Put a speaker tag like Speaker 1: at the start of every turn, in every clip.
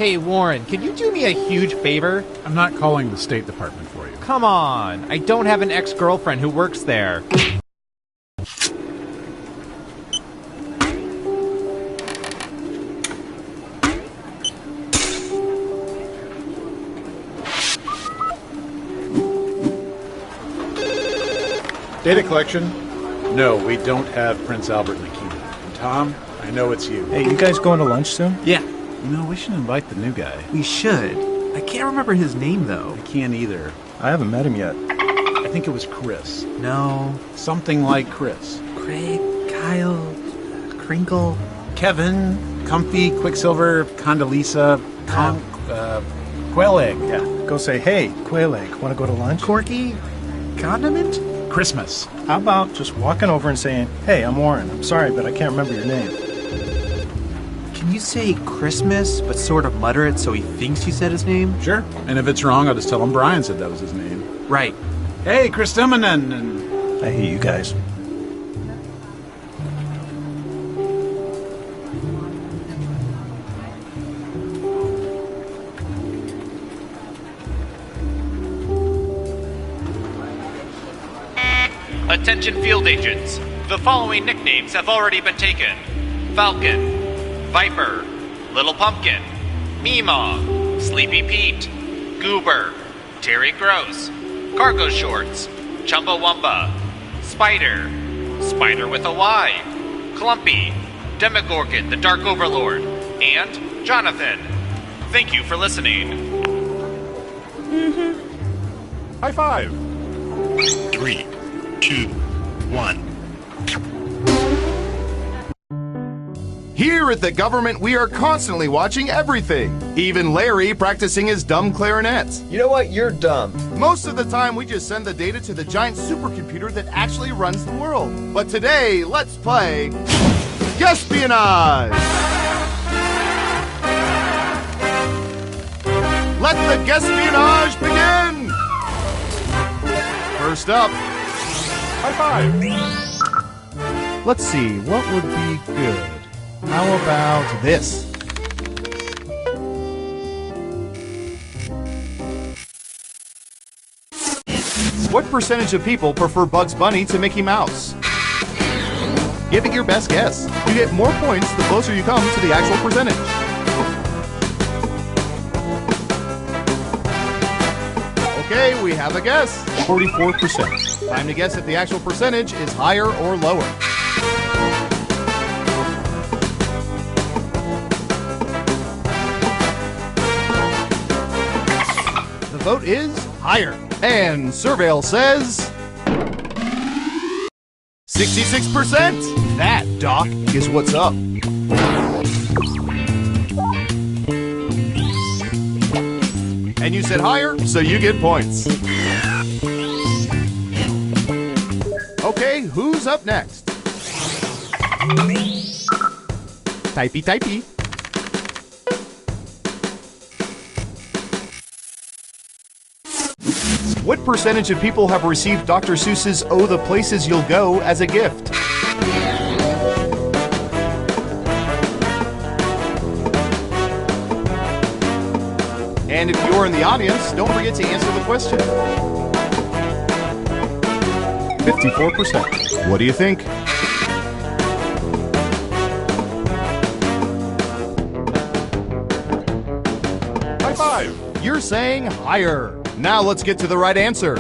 Speaker 1: Hey, Warren, can you do me a huge favor?
Speaker 2: I'm not calling the State Department for you.
Speaker 1: Come on, I don't have an ex-girlfriend who works there.
Speaker 2: Data collection? No, we don't have Prince Albert in the keynote. Tom, I know it's you.
Speaker 3: Hey, you guys going to lunch soon?
Speaker 1: Yeah.
Speaker 2: You know, we should invite the new guy.
Speaker 1: We should. I can't remember his name, though.
Speaker 2: I can't either.
Speaker 3: I haven't met him yet.
Speaker 2: I think it was Chris.
Speaker 1: No.
Speaker 2: Something like Chris.
Speaker 1: Craig, Kyle, Crinkle.
Speaker 2: Kevin, Comfy, Quicksilver, Condoleezza, Quail Egg.
Speaker 3: Yeah. Go say, hey, Quail Egg, want to go to lunch?
Speaker 1: Corky? Condiment?
Speaker 2: Christmas.
Speaker 3: How about just walking over and saying, hey, I'm Warren. I'm sorry, but I can't remember your name.
Speaker 1: Can you say Christmas, but sort of mutter it so he thinks you said his name?
Speaker 2: Sure. And if it's wrong, I'll just tell him Brian said that was his name.
Speaker 1: Right.
Speaker 2: Hey, Chris Timonen, and
Speaker 3: I hate you guys.
Speaker 4: Attention field agents. The following nicknames have already been taken. Falcon, Viper, Little Pumpkin, Meemaw, Sleepy Pete, Goober, Terry Gross, Cargo Shorts, Chumbawamba, Spider, Spider with a Y, Clumpy, Demogorgon the Dark Overlord, and Jonathan. Thank you for listening.
Speaker 2: high five.
Speaker 5: 3, 2, 1.
Speaker 6: Here at the government, we are constantly watching everything. Even Larry practicing his dumb clarinet.
Speaker 7: You know what? You're dumb.
Speaker 6: Most of the time, we just send the data to the giant supercomputer that actually runs the world. But today, let's play Guespionage! Let the Guespionage begin! First up,
Speaker 2: High five.
Speaker 6: let's see, what would be good? How about this? What percentage of people prefer Bugs Bunny to Mickey Mouse? Give it your best guess. You get more points the closer you come to the actual percentage. Okay, we have a guess. 44%. Time to guess if the actual percentage is higher or lower. The vote is higher. And Surveil says 66%. That, Doc, is what's up. And you said higher, so you get points. Okay, who's up next? Typey, typey. What percentage of people have received Dr. Seuss's Oh, the Places You'll Go as a gift? And if you're in the audience, don't forget to answer the question. 54%. What do you think?
Speaker 2: High five.
Speaker 6: You're saying higher. Now let's get to the right answer.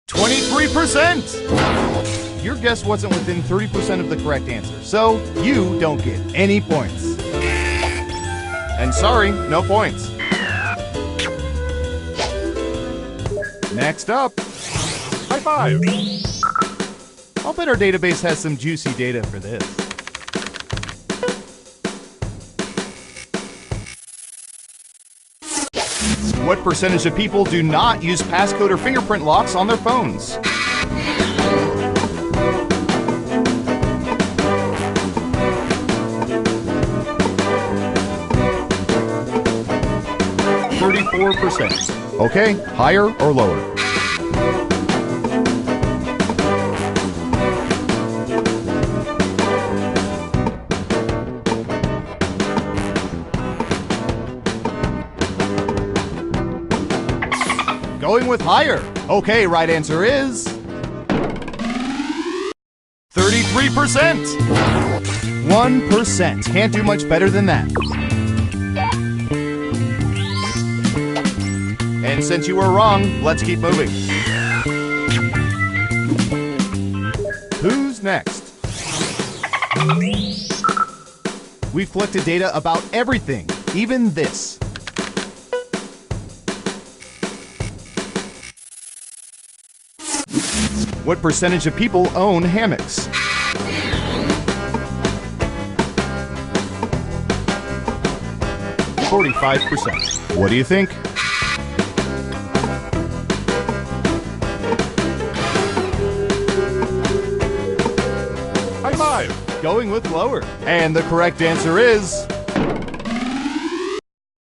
Speaker 6: 23%! Your guess wasn't within 30% of the correct answer, so you don't get any points. And sorry, no points. Next up.
Speaker 2: High five.
Speaker 6: I'll bet our database has some juicy data for this. What percentage of people do not use passcode or fingerprint locks on their phones? %. Okay, higher or lower? with higher. Okay, right answer is 33%. 1%. Can't do much better than that. And since you were wrong, let's keep moving. Who's next? We've collected data about everything, even this. What percentage of people own hammocks? %. What do you think?
Speaker 2: High five!
Speaker 6: Going with lower. And the correct answer is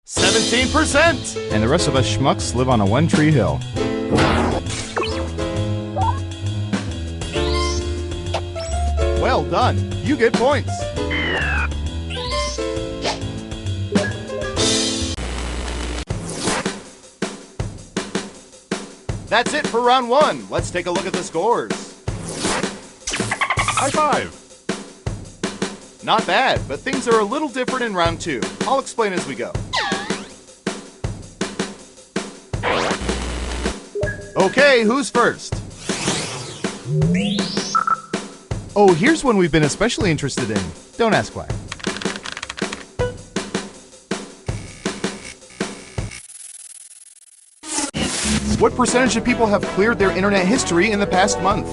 Speaker 6: 17%. And the rest of us schmucks live on a one-tree hill. Well done. You get points. That's it for round one. Let's take a look at the scores.
Speaker 2: High five!
Speaker 6: Not bad, but things are a little different in round two. I'll explain as we go. Okay, who's first? Oh, here's one we've been especially interested in. Don't ask why. What percentage of people have cleared their internet history in the past month?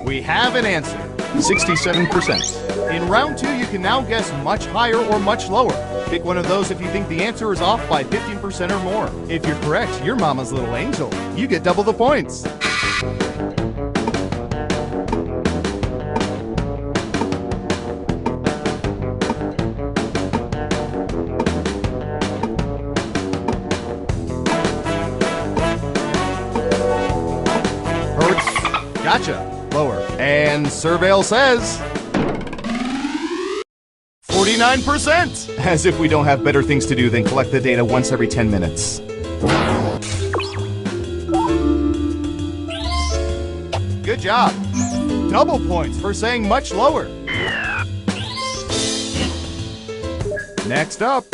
Speaker 6: We have an answer. 67%. In round two, you can now guess much higher or much lower. Pick one of those if you think the answer is off by 15% or more. If you're correct, you're mama's little angel. You get double the points. Hurts. Gotcha. Lower. And Surveil says 49%! As if we don't have better things to do than collect the data once every 10 minutes. Good job. Double points for saying much lower. Next up.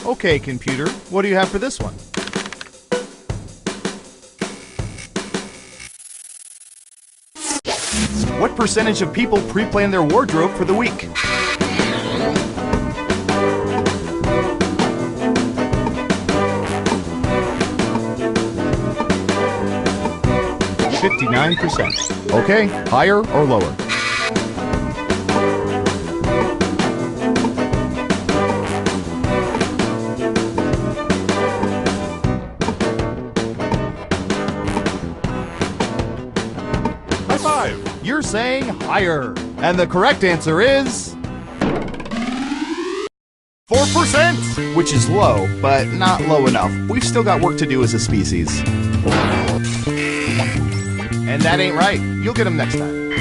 Speaker 6: Okay, computer, what do you have for this one? What percentage of people pre-plan their wardrobe for the week? %. Okay, higher or lower?
Speaker 2: High five!
Speaker 6: You're saying higher. And the correct answer is 4%, which is low, but not low enough. We've still got work to do as a species. And that ain't right. You'll get them next time.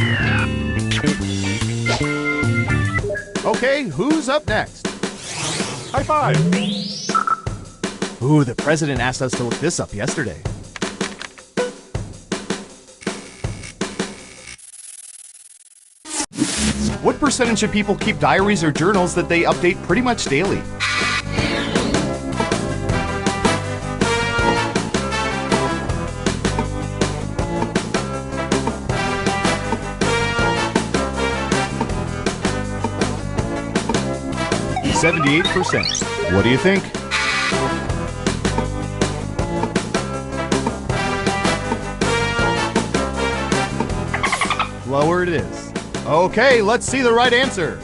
Speaker 6: Okay, who's up next?
Speaker 2: High five!
Speaker 6: Ooh, the president asked us to look this up yesterday. What percentage of people keep diaries or journals that they update pretty much daily? %. What do you think? Lower it is. Okay, let's see the right answer.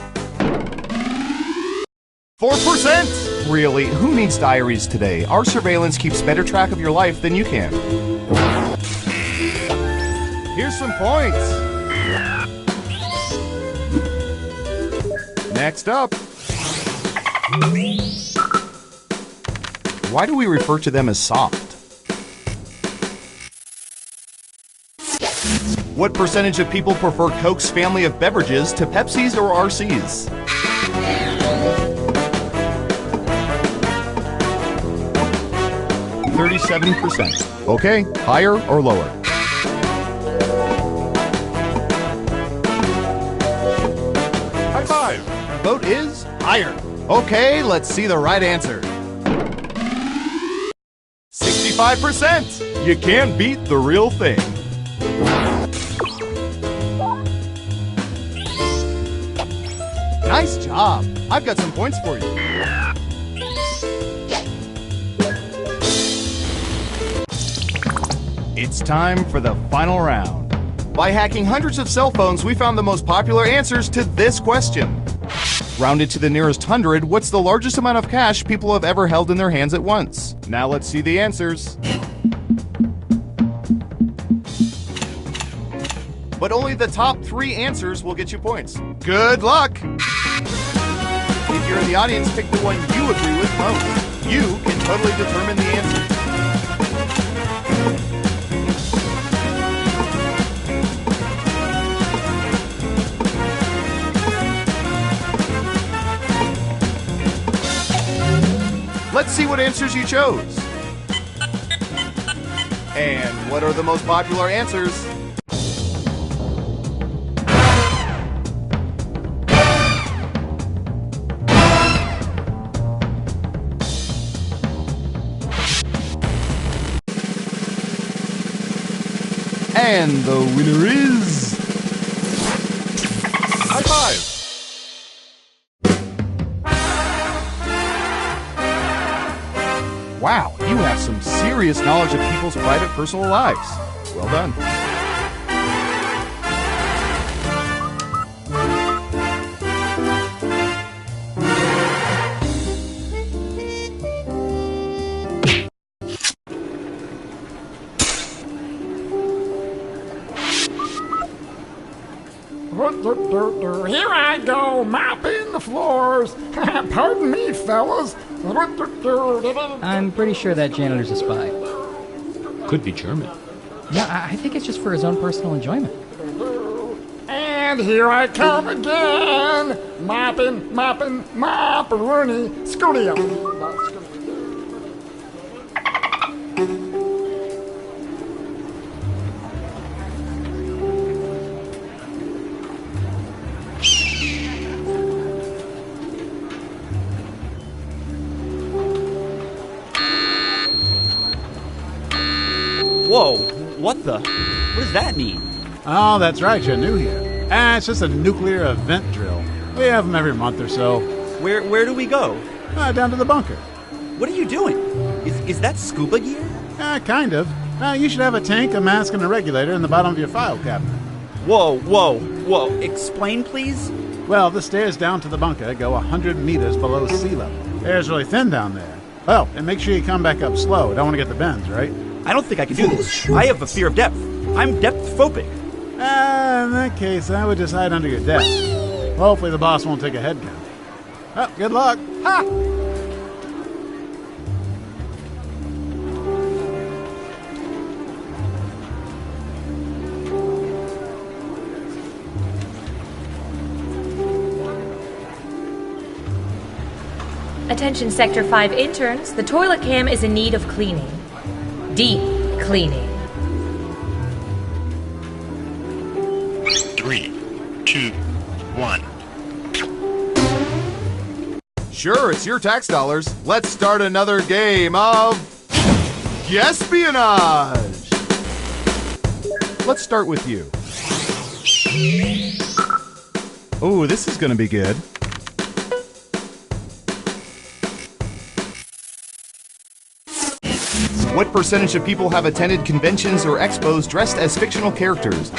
Speaker 6: 4%! Really, who needs diaries today? Our surveillance keeps better track of your life than you can. Here's some points. Next up. Why do we refer to them as soft? What percentage of people prefer Coke's family of beverages to Pepsi's or RC's? %. Okay, higher or lower? High five. Vote is higher. Okay, let's see the right answer. 65%. You can't beat the real thing. Nice job. I've got some points for you. It's time for the final round. By hacking hundreds of cell phones, we found the most popular answers to this question. Rounded to the nearest 100, what's the largest amount of cash people have ever held in their hands at once? Now let's see the answers. But only the top 3 answers will get you points. Good luck! If you're in the audience, pick the one you agree with most. You can totally determine the answer. Let's see what answers you chose. And what are the most popular answers? And the winner is... High five! Wow, you have some serious knowledge of people's private personal lives. Well done.
Speaker 7: Here I go, mopping the floors. Pardon me, fellas.
Speaker 8: I'm pretty sure that janitor's a spy.
Speaker 9: Could be German.
Speaker 8: No, I think it's just for his own personal enjoyment.
Speaker 7: And here I come again. Mopping, mop-a-rooney, Scootio.
Speaker 10: Whoa, what the? What does that mean?
Speaker 2: Oh, that's right, you're new here. It's just a nuclear event drill. We have them every month or so.
Speaker 10: Where do we go?
Speaker 2: Down to the bunker.
Speaker 10: What are you doing? Is that scuba gear?
Speaker 2: Kind of. You should have a tank, a mask, and a regulator in the bottom of your file cabinet.
Speaker 10: Whoa. Explain, please?
Speaker 2: Well, the stairs down to the bunker go 100 meters below sea level. Air's really thin down there. Well, and make sure you come back up slow. Don't want to get the bends, right?
Speaker 10: I don't think I can do this. I have a fear of depth. I'm depth-phobic.
Speaker 2: In that case, I would just hide under your desk. Hopefully the boss won't take a head count. Oh, good luck. Ha!
Speaker 11: Attention Sector 5 interns, the toilet cam is in need of cleaning. Deep cleaning.
Speaker 5: 3, 2, 1.
Speaker 6: Sure, it's your tax dollars. Let's start another game of... Espionage! Let's start with you. Oh, this is gonna be good. What percentage of people have attended conventions or expos dressed as fictional characters?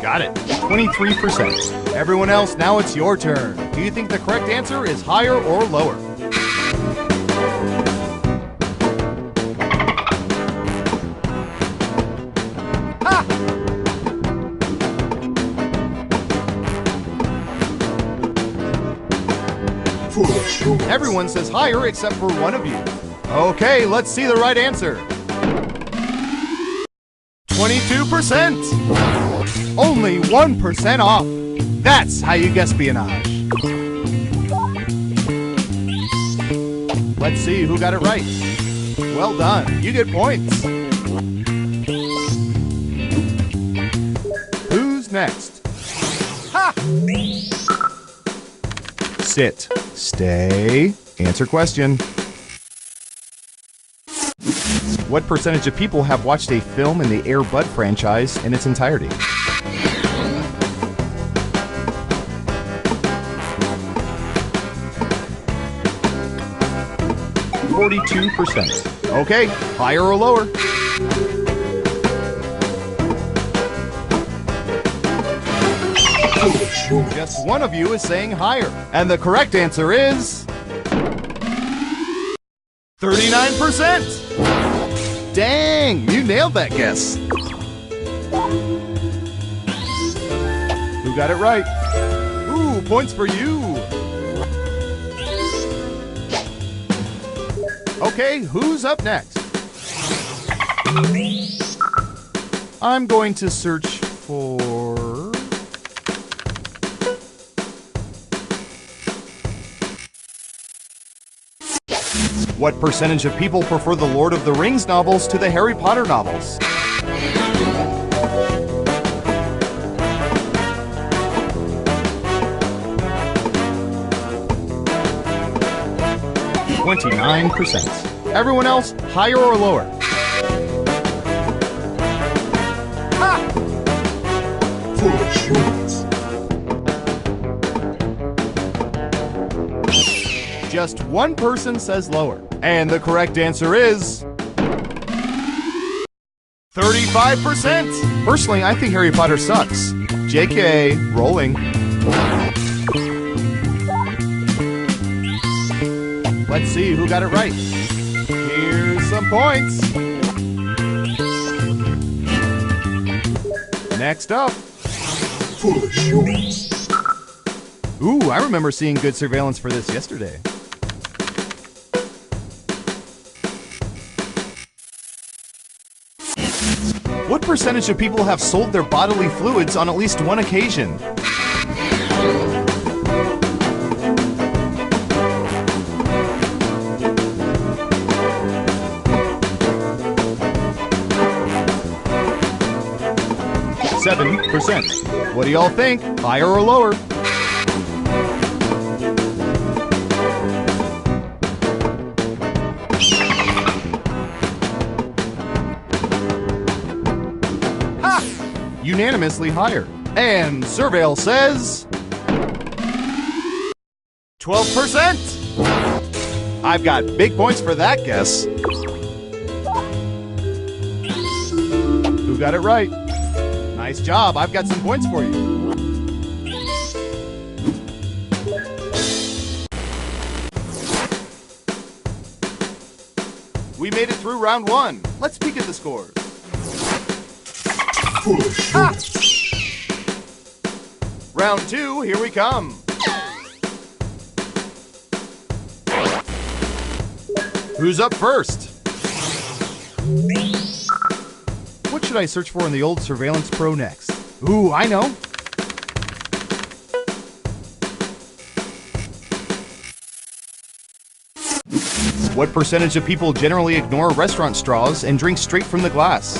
Speaker 6: Got it. 23%. Everyone else, now it's your turn. Do you think the correct answer is higher or lower? Everyone says higher except for one of you. Okay, let's see the right answer. 22%! Only 1% off. That's how you guess espionage. Let's see who got it right. Well done. You get points. Who's next? Ha! Sit. Stay. Answer question. What percentage of people have watched a film in the Air Bud franchise in its entirety? 42%. Okay, higher or lower? Just one of you is saying higher. And the correct answer is 39%! Dang, you nailed that guess. Who got it right? Ooh, points for you. Okay, who's up next? I'm going to search for... What percentage of people prefer the Lord of the Rings novels to the Harry Potter novels? %. Everyone else, higher or lower? Ha! Just one person says lower. And the correct answer is 35%. Personally, I think Harry Potter sucks. JK, rolling. Let's see who got it right. Here's some points. Next up. Ooh, I remember seeing good surveillance for this yesterday. What percentage of people have sold their bodily fluids on at least one occasion? %. What do y'all think? Higher or lower? Ha! Unanimously higher. And Surveil says 12%. I've got big points for that guess. Who got it right? Nice job. I've got some points for you. We made it through round one. Let's peek at the scores. Ha! Round two, here we come. Who's up first? What should I search for in the old Surveillance Pro next? Ooh, I know. What percentage of people generally ignore restaurant straws and drink straight from the glass?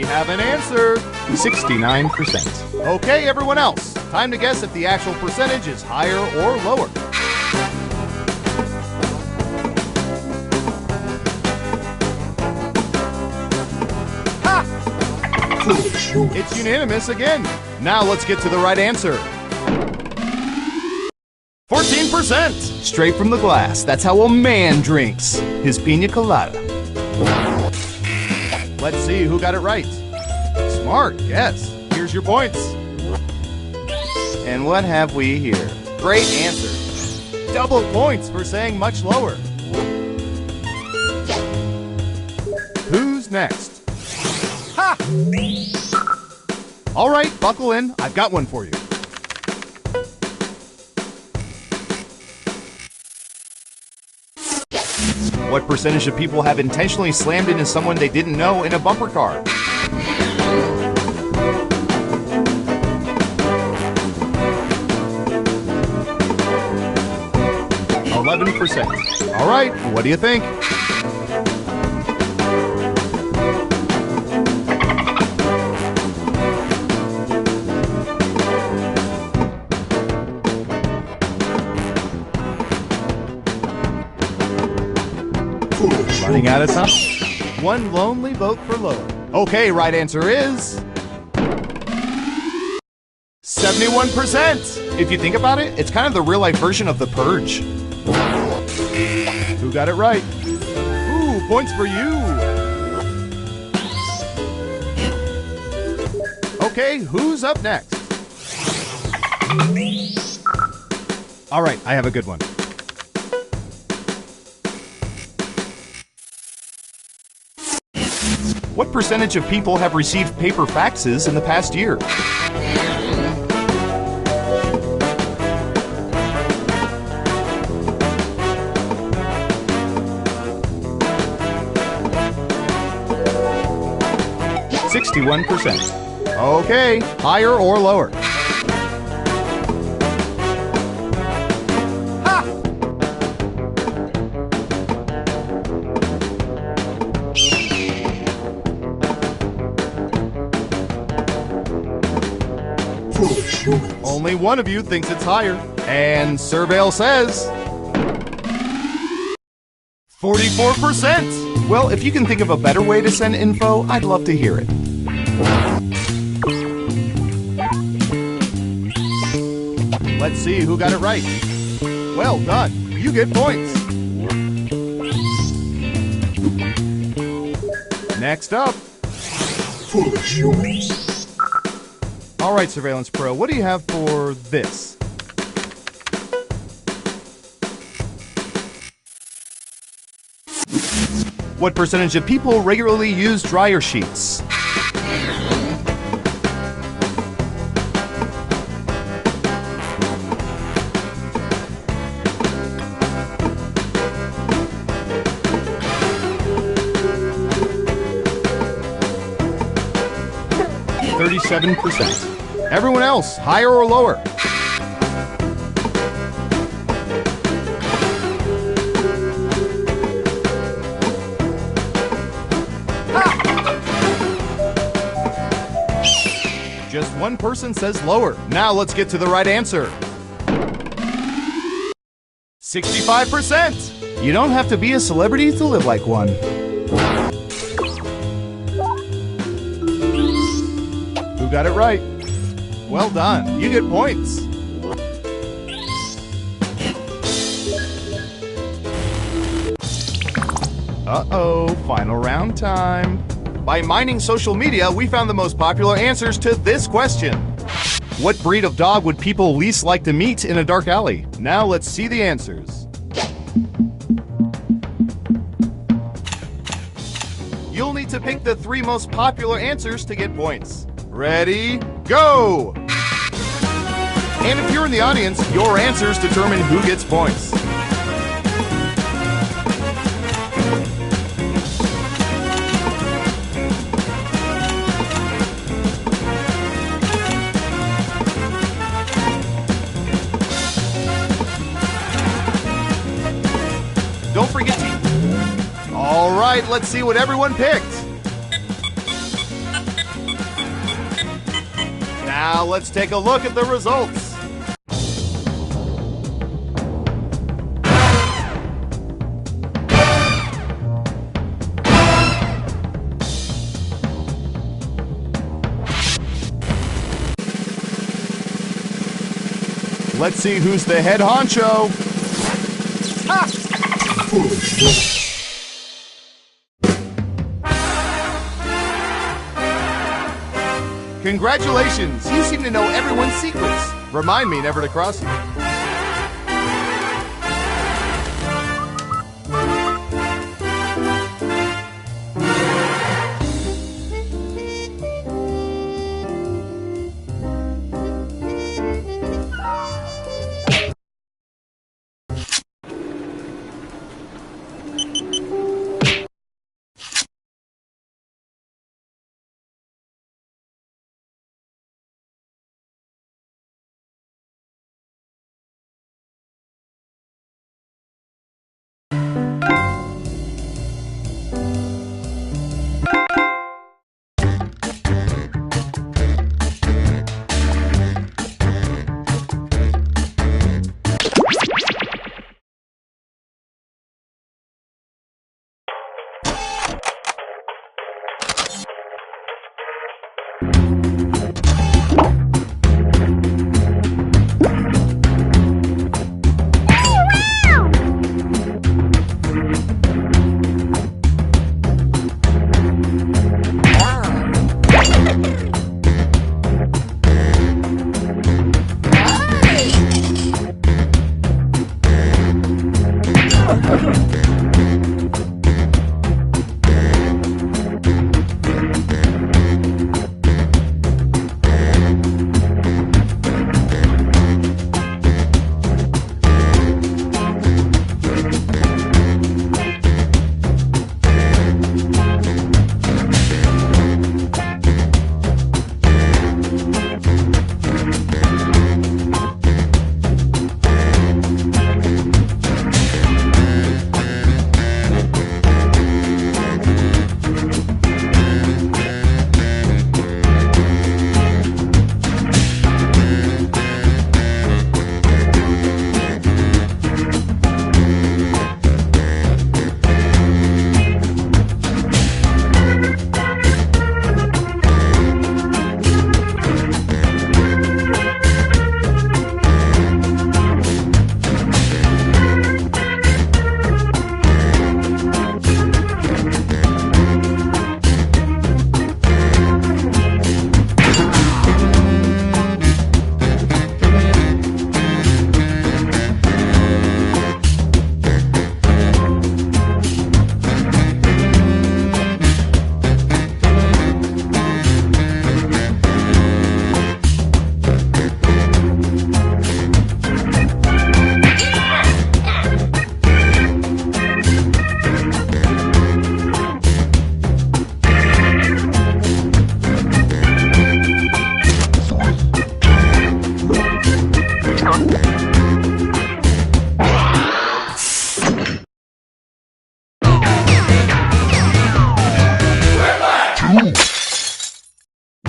Speaker 6: Have an answer. 69%. Okay, everyone else. Time to guess if the actual percentage is higher or lower. Ha! It's unanimous again. Now let's get to the right answer. 14%. Straight from the glass. That's how a man drinks his pina colada. Let's see who got it right. Smart, yes. Here's your points. And what have we here? Great answer. Double points for saying much lower. Who's next? Ha! All right, buckle in. I've got one for you. What percentage of people have intentionally slammed into someone they didn't know in a bumper car? %. All right, what do you think? Running out of time. One lonely vote for lower. Okay, right answer is 71%. If you think about it, it's kind of the real life version of The Purge. Who got it right? Ooh, points for you. Okay, who's up next? All right, I have a good one. What percentage of people have received paper faxes in the past year? %. Okay, higher or lower? Ha! Only one of you thinks it's higher, and Surveil says 44%. Well, if you can think of a better way to send info, I'd love to hear it. Let's see who got it right. Well done. You get points. Next up. Foolish humans. All right, Surveillance Pro, what do you have for this? What percentage of people regularly use dryer sheets? %. Everyone else, higher or lower? Just one person says lower. Now let's get to the right answer. 65%. You don't have to be a celebrity to live like one. Who got it right? Well done. You get points. Uh-oh, final round time. By mining social media, we found the most popular answers to this question. What breed of dog would people least like to meet in a dark alley? Now let's see the answers. You'll need to pick the 3 most popular answers to get points. Ready, go! And if you're in the audience, your answers determine who gets points. Don't forget to... All right, let's see what everyone picked. Now let's take a look at the results. Let's see who's the head honcho. Ha! Congratulations! You seem to know everyone's secrets. Remind me never to cross you.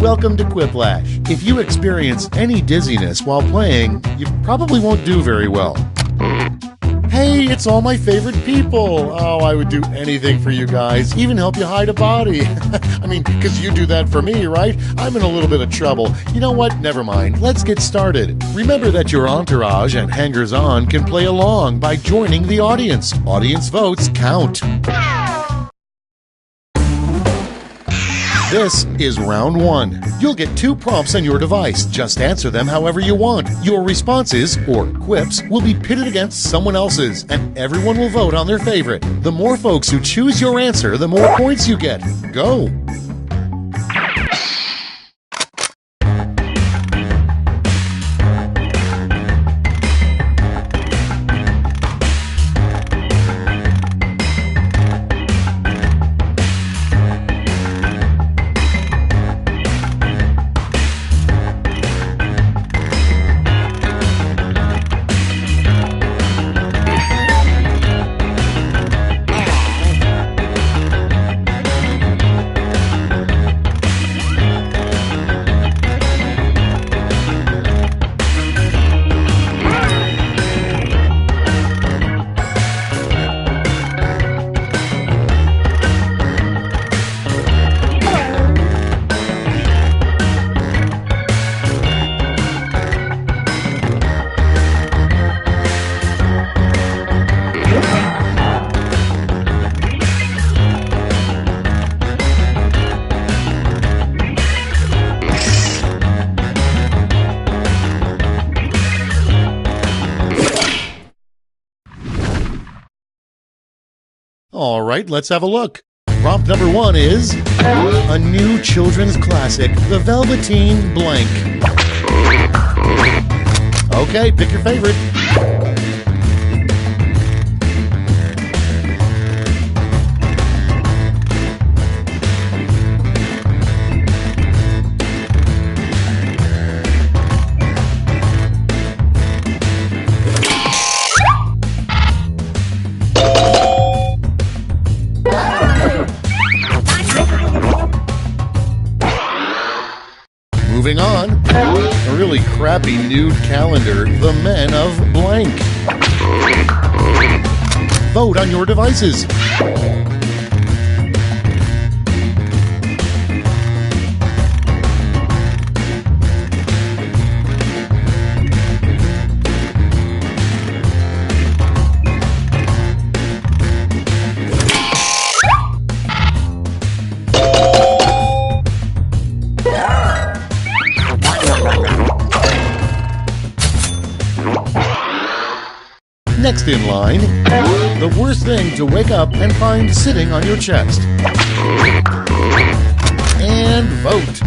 Speaker 12: Welcome to Quiplash. If you experience any dizziness while playing, you probably won't do very well. Hey, it's all my favorite people. Oh, I would do anything for you guys, even help you hide a body. I mean, because you do that for me, right? I'm in a little bit of trouble. You know what? Never mind. Let's get started. Remember that your entourage and hangers-on can play along by joining the audience. Audience votes count. This is round one. You'll get 2 prompts on your device. Just answer them however you want. Your responses, or quips, will be pitted against someone else's, and everyone will vote on their favorite. The more folks who choose your answer, the more points you get. Go! All right, let's have a look. Prompt number 1 is a new children's classic, The Velveteen Blank. Okay, pick your favorite. Moving on, a really crappy nude calendar, The Men of Blank. Vote on your devices. Next in line, the worst thing to wake up and find sitting on your chest. And vote.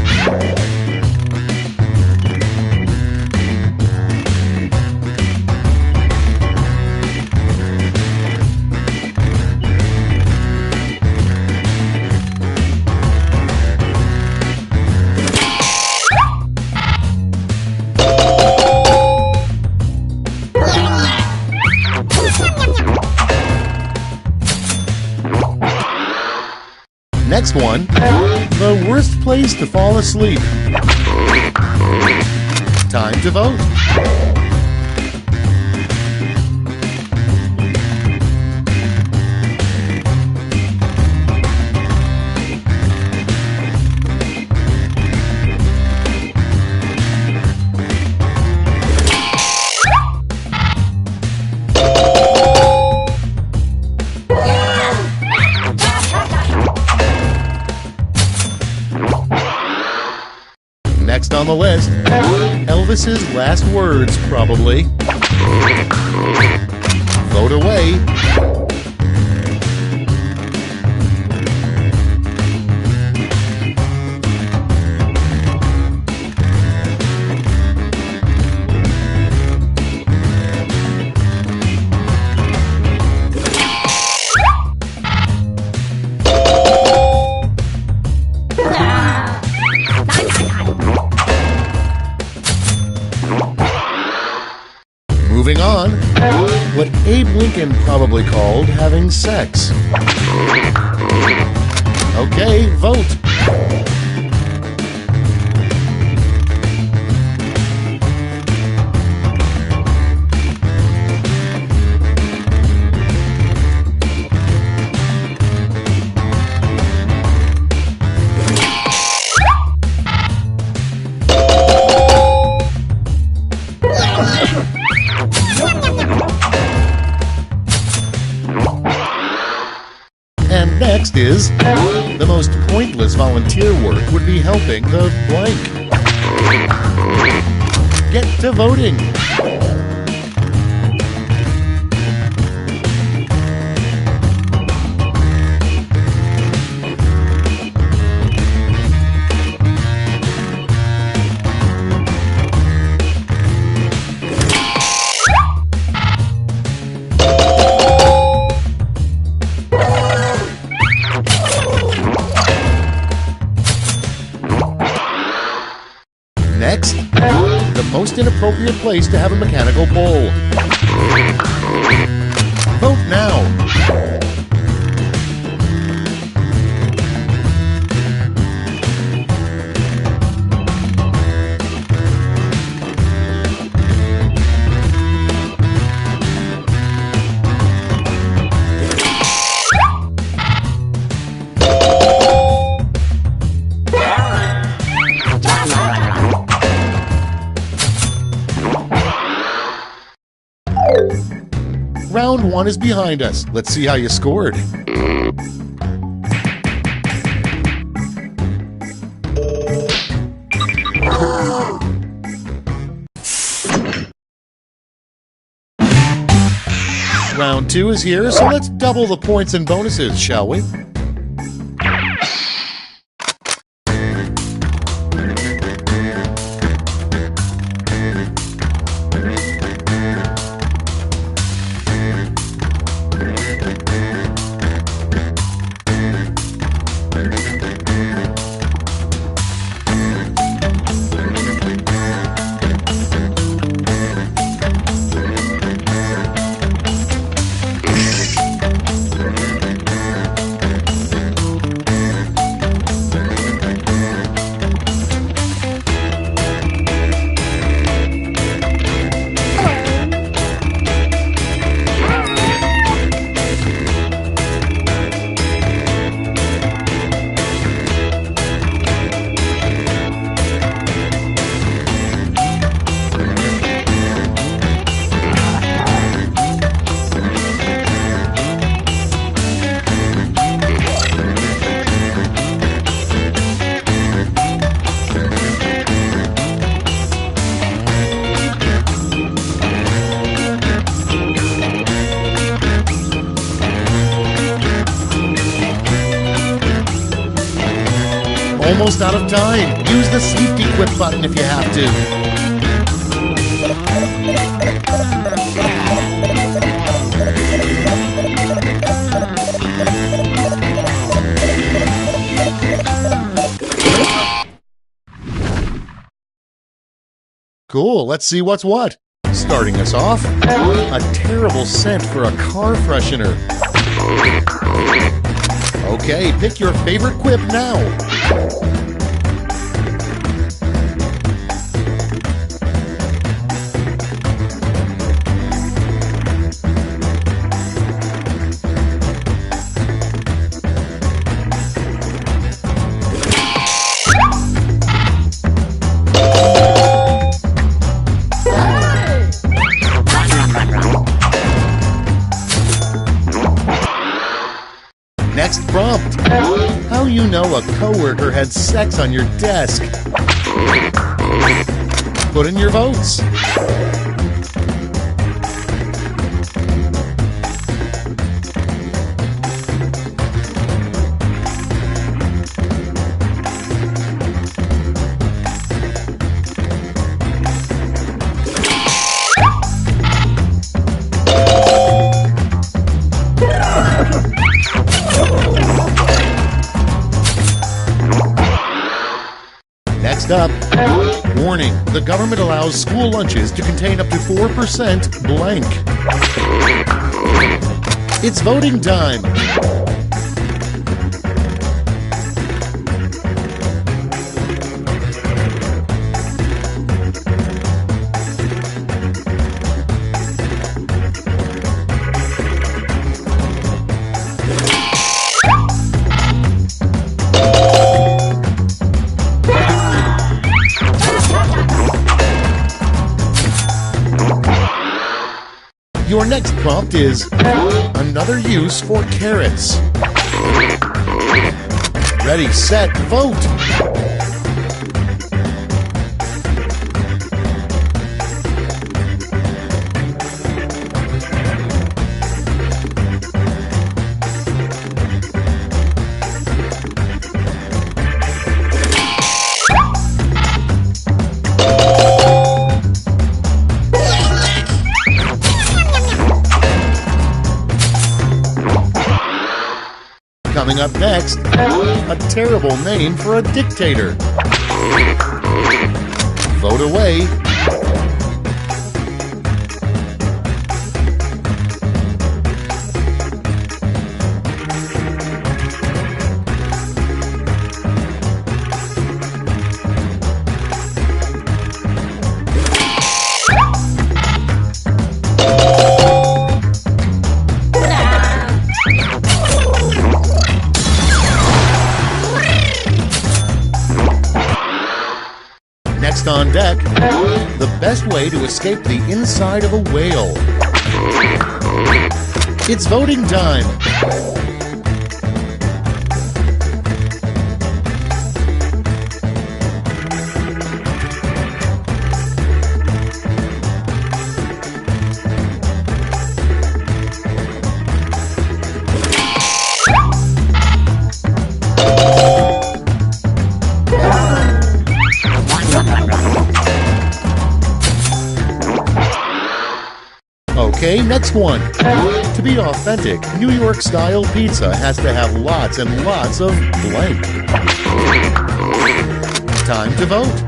Speaker 12: Next one, the worst place to fall asleep. Time to vote. Next on the list, Elvis's last words, probably. Vote away. Moving on, what Abe Lincoln probably called having sex. Okay, vote. And next is, the most pointless volunteer work would be helping the blank. Get to voting. Next, the most inappropriate place to have a mechanical bull. Vote now. Round one is behind us. Let's see how you scored. Round two is here, so let's double the points and bonuses, shall we? almost out of time. Use the safety quit button if you have to. Cool, let's see what's what. Starting us off, a terrible scent for a car freshener. Okay, pick your favorite quip now. Next prompt. How you know a coworker had sex on your desk? Put in your votes. Next up, warning, the government allows school lunches to contain up to 4% blank. It's voting time. Your next prompt is another use for carrots. Ready, set, vote! Coming up next, a terrible name for a dictator. Vote away. Next on deck, the best way to escape the inside of a whale. It's voting time. Okay, next one. To be authentic, New York-style pizza has to have lots and lots of blank. Time to vote.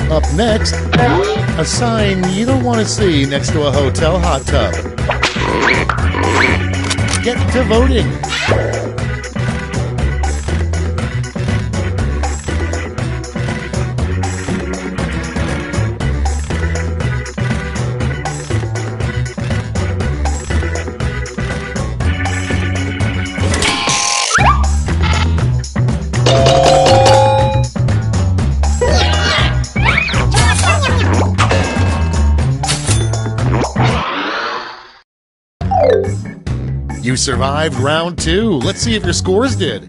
Speaker 12: Up next, a sign you don't want to see next to a hotel hot tub. Get to voting. You survived round 2. Let's see if your scores did.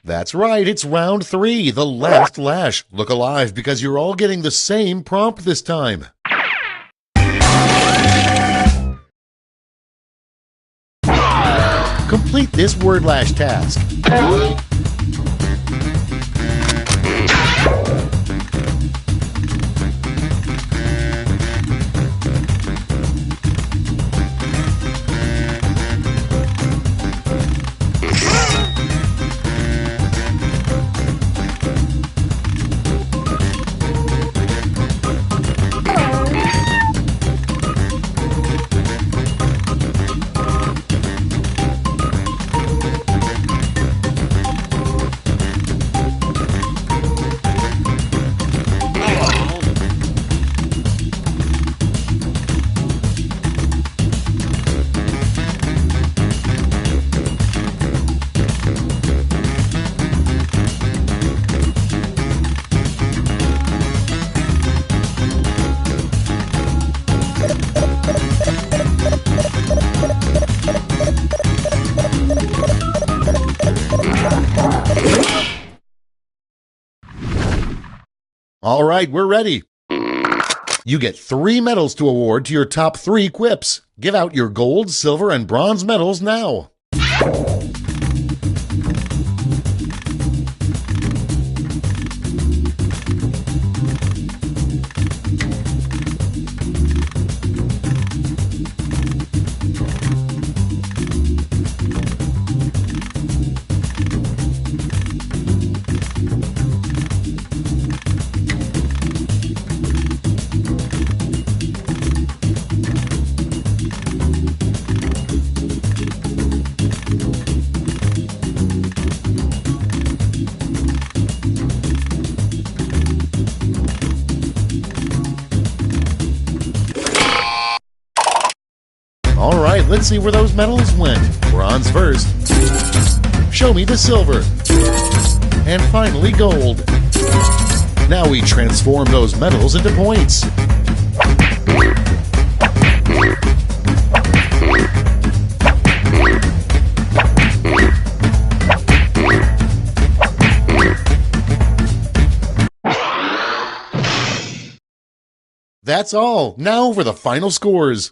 Speaker 12: That's right, it's round 3, the last lash. Look alive because you're all getting the same prompt this time. Complete this word lash task. All right, we're ready. You get 3 medals to award to your top 3 quips. Give out your gold, silver, and bronze medals now. All right, let's see where those medals went. Bronze first. Show me the silver. And finally, gold. Now we transform those medals into points. That's all. Now for the final scores.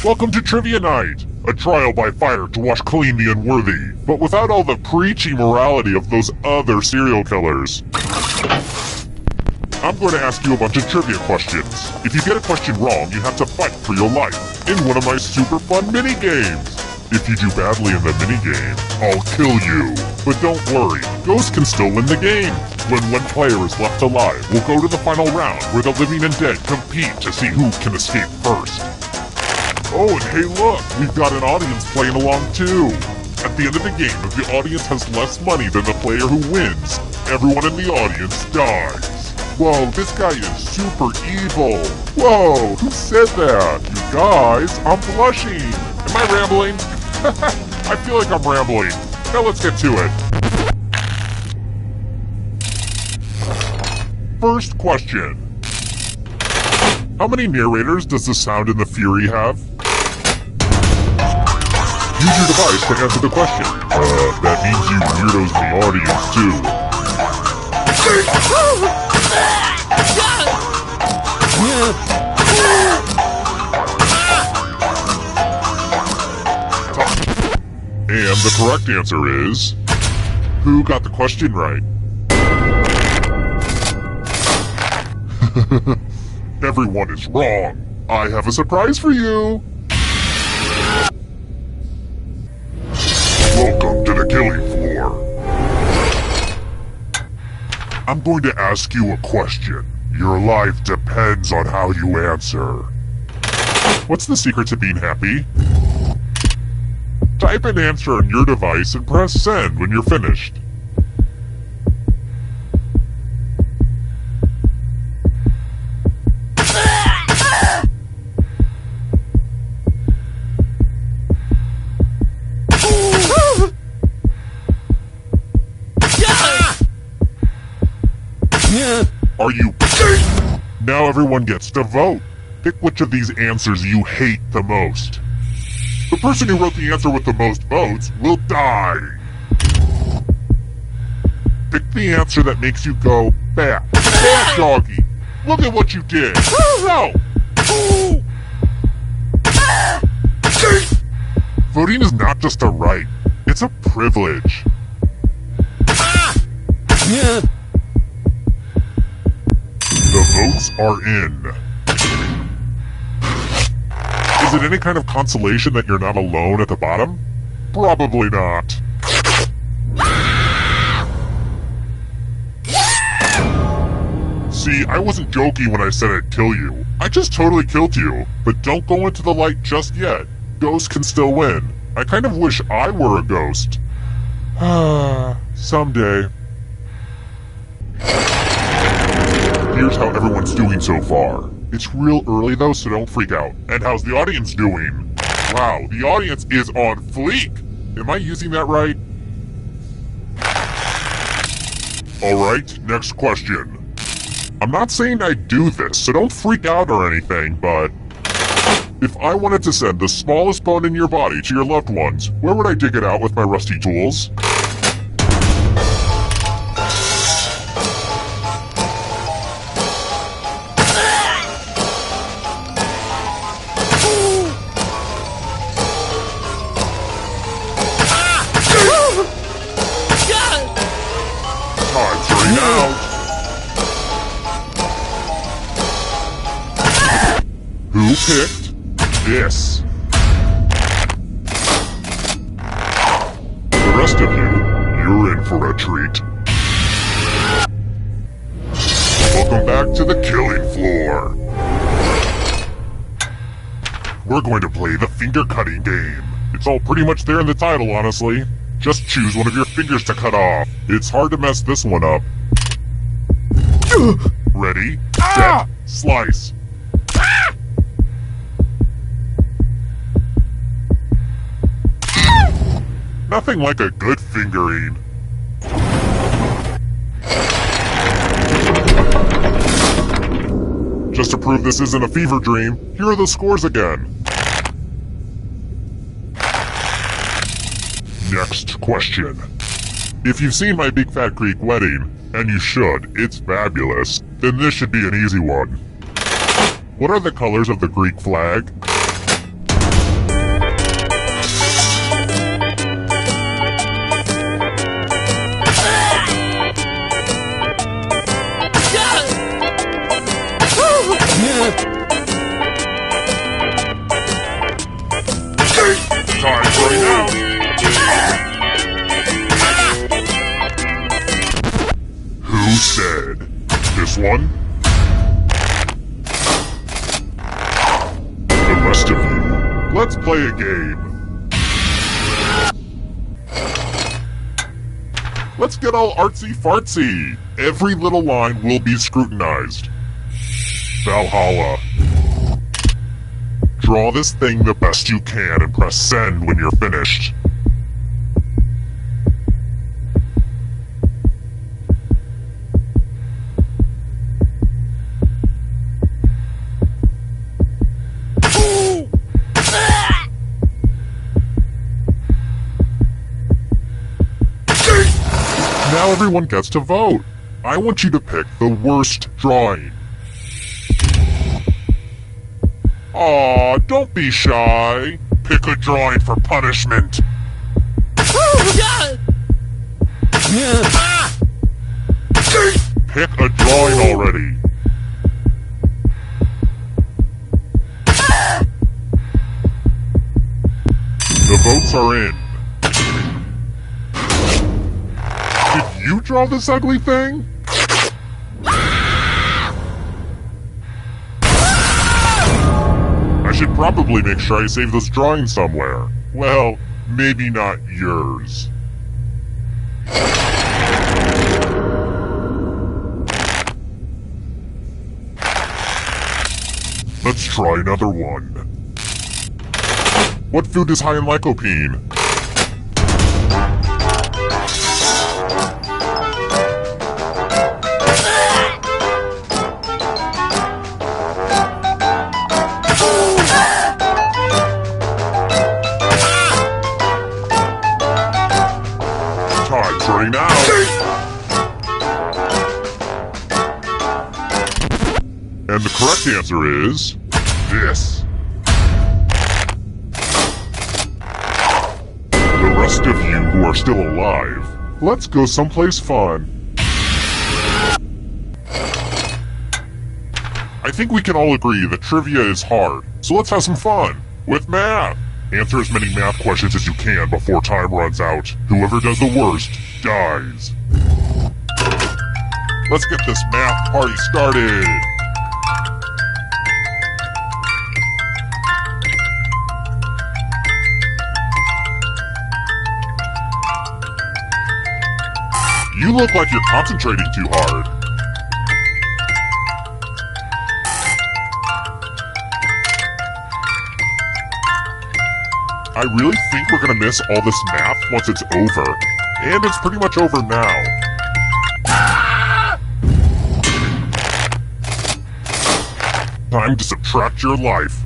Speaker 13: Welcome to Trivia Night, a trial by fire to wash clean the unworthy, but without all the preachy morality of those other serial killers. I'm going to ask you a bunch of trivia questions. If you get a question wrong, you have to fight for your life in one of my super fun mini-games. If you do badly in the minigame, I'll kill you. But don't worry, ghosts can still win the game. When one player is left alive, we'll go to the final round where the living and dead compete to see who can escape first. Oh, and hey look, we've got an audience playing along too. At the end of the game, if the audience has less money than the player who wins, everyone in the audience dies. Whoa, this guy is super evil. Whoa, who said that? You guys, I'm blushing. Am I rambling? I feel like I'm rambling. Now let's get to it. First question. How many narrators does the Sound and the Fury have? Use your device to answer the question. That means you weirdos in the audience too. And the correct answer is... Who got the question right? Everyone is wrong. I have a surprise for you. Welcome to the killing floor. I'm going to ask you a question. Your life depends on how you answer. What's the secret to being happy? Type an answer on your device and press send when you're finished. Are you... Now everyone gets to vote. Pick which of these answers you hate the most. The person who wrote the answer with the most votes will die. Pick the answer that makes you go, bad doggy. Look at what you did. No. Voting is not just a right, it's a privilege. The votes are in. Is it any kind of consolation that you're not alone at the bottom? Probably not. See, I wasn't joking when I said I'd kill you. I just totally killed you. But don't go into the light just yet. Ghosts can still win. I kind of wish I were a ghost. Someday. Here's how everyone's doing so far. It's real early though, so don't freak out. And how's the audience doing? Wow, the audience is on fleek! Am I using that right? Alright, next question. I'm not saying I do this, so don't freak out or anything, but... If I wanted to send the smallest bone in your body to your loved ones, where would I dig it out with my rusty tools? Who picked this? The rest of you, you're in for a treat. Welcome back to the killing floor. We're going to play the finger cutting game. It's all pretty much there in the title, honestly. Just choose one of your fingers to cut off. It's hard to mess this one up. Ready, set, slice. Nothing like a good fingering. Just to prove this isn't a fever dream, here are the scores again. Next question. If you've seen my Big Fat Greek Wedding, and you should, it's fabulous, then this should be an easy one. What are the colors of the Greek flag? right now. Who said? This one? The rest of you, let's play a game. Let's get all artsy-fartsy. Every little line will be scrutinized. Valhalla. Draw this thing the best you can and press send when you're finished. Now everyone gets to vote. I want you to pick the worst drawing. Aw, don't be shy. Pick a drawing for punishment. Pick a drawing already. The votes are in. Did you draw this ugly thing? I should probably make sure I save this drawing somewhere. Well, maybe not yours. Let's try another one. What food is high in lycopene? Time's running out. And the correct answer is this. The rest of you who are still alive, let's go someplace fun. I think we can all agree that trivia is hard, so let's have some fun with math. Answer as many math questions as you can before time runs out. Whoever does the worst dies. Let's get this math party started. You look like you're concentrating too hard. I really think we're gonna miss all this math once it's over. And it's pretty much over now. Time to subtract your life.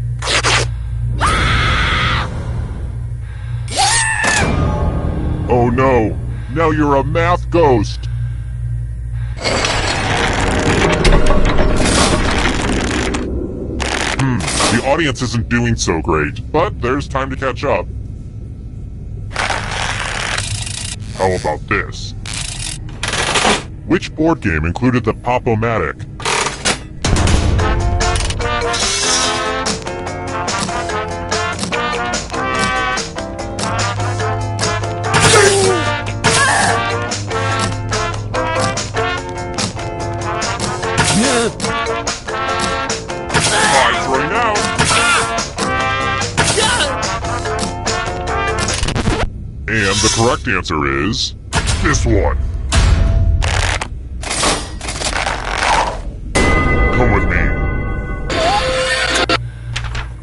Speaker 13: Oh no, now you're a math ghost. The audience isn't doing so great, but there's time to catch up. How about this? Which board game included the Pop-O-Matic? Time's running out. And the correct answer is this one. Come with me.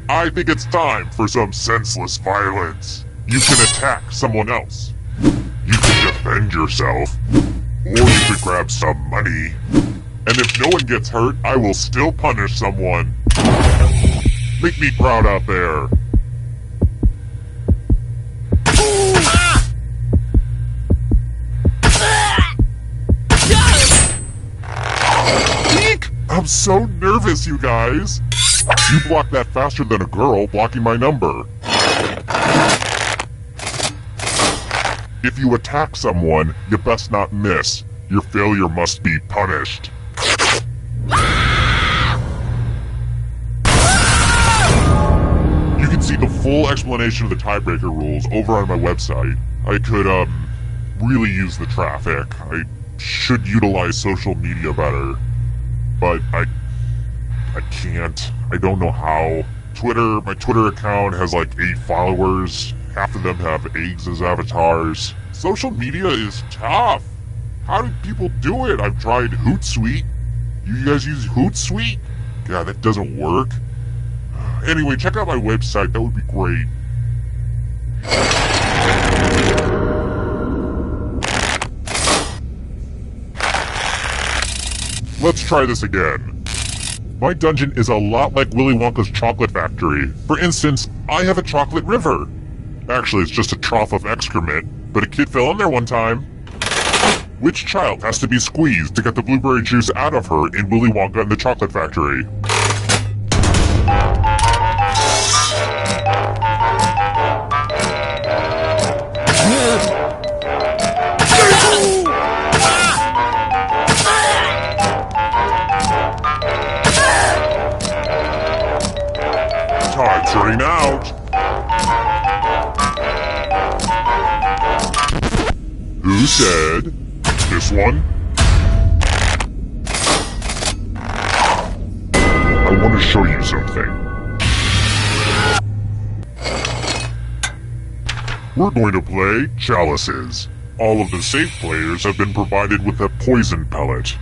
Speaker 13: I think it's time for some senseless violence. You can attack someone else. You can defend yourself. Or you could grab some money. And if no one gets hurt, I will still punish someone. Make me proud out there. Eek! I'm so nervous, you guys. You blocked that faster than a girl blocking my number. If you attack someone, you best not miss. Your failure must be punished. You can see the full explanation of the tiebreaker rules over on my website. I could, really use the traffic. I should utilize social media better. But I can't. I don't know how. My Twitter account has like 8 followers. Half of them have eggs as avatars. Social media is tough. How do people do it? I've tried Hootsuite. You guys use Hootsuite? God, that doesn't work. Anyway, check out my website. That would be great. Let's try this again. My dungeon is a lot like Willy Wonka's chocolate factory. For instance, I have a chocolate river. Actually, it's just a trough of excrement, but a kid fell in there one time. Which child has to be squeezed to get the blueberry juice out of her in Willy Wonka and the Chocolate Factory? Time's running out. Who said this one? I want to show you something. We're going to play Chalices. All of the safe players have been provided with a poison pellet.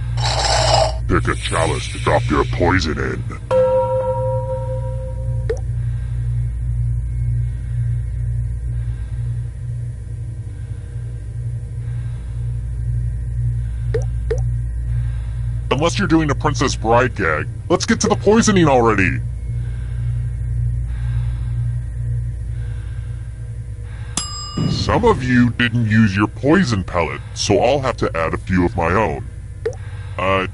Speaker 13: Pick a chalice to drop your poison in. Unless you're doing a Princess Bride gag, let's get to the poisoning already! Some of you didn't use your poison pellet, so I'll have to add a few of my own.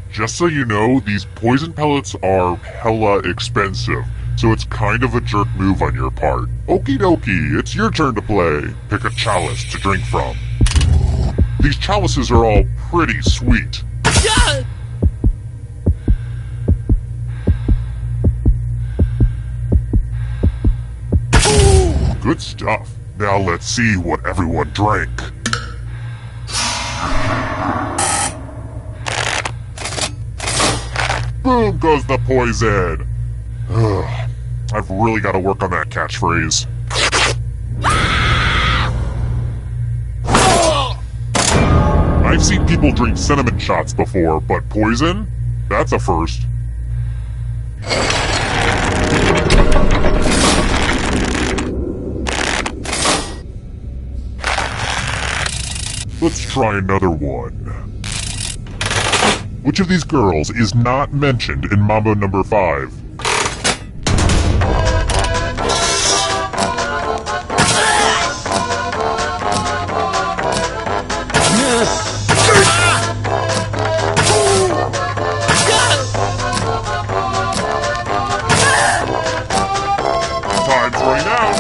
Speaker 13: Just so you know, these poison pellets are hella expensive, so it's kind of a jerk move on your part. Okie dokie, it's your turn to play. Pick a chalice to drink from. These chalices are all pretty sweet. Yeah! Good stuff. Now let's see what everyone drank. Boom goes the poison! Ugh, I've really got to work on that catchphrase. I've seen people drink cinnamon shots before, but poison? That's a first. Let's try another one. Which of these girls is not mentioned in Mambo number 5? Time's running out.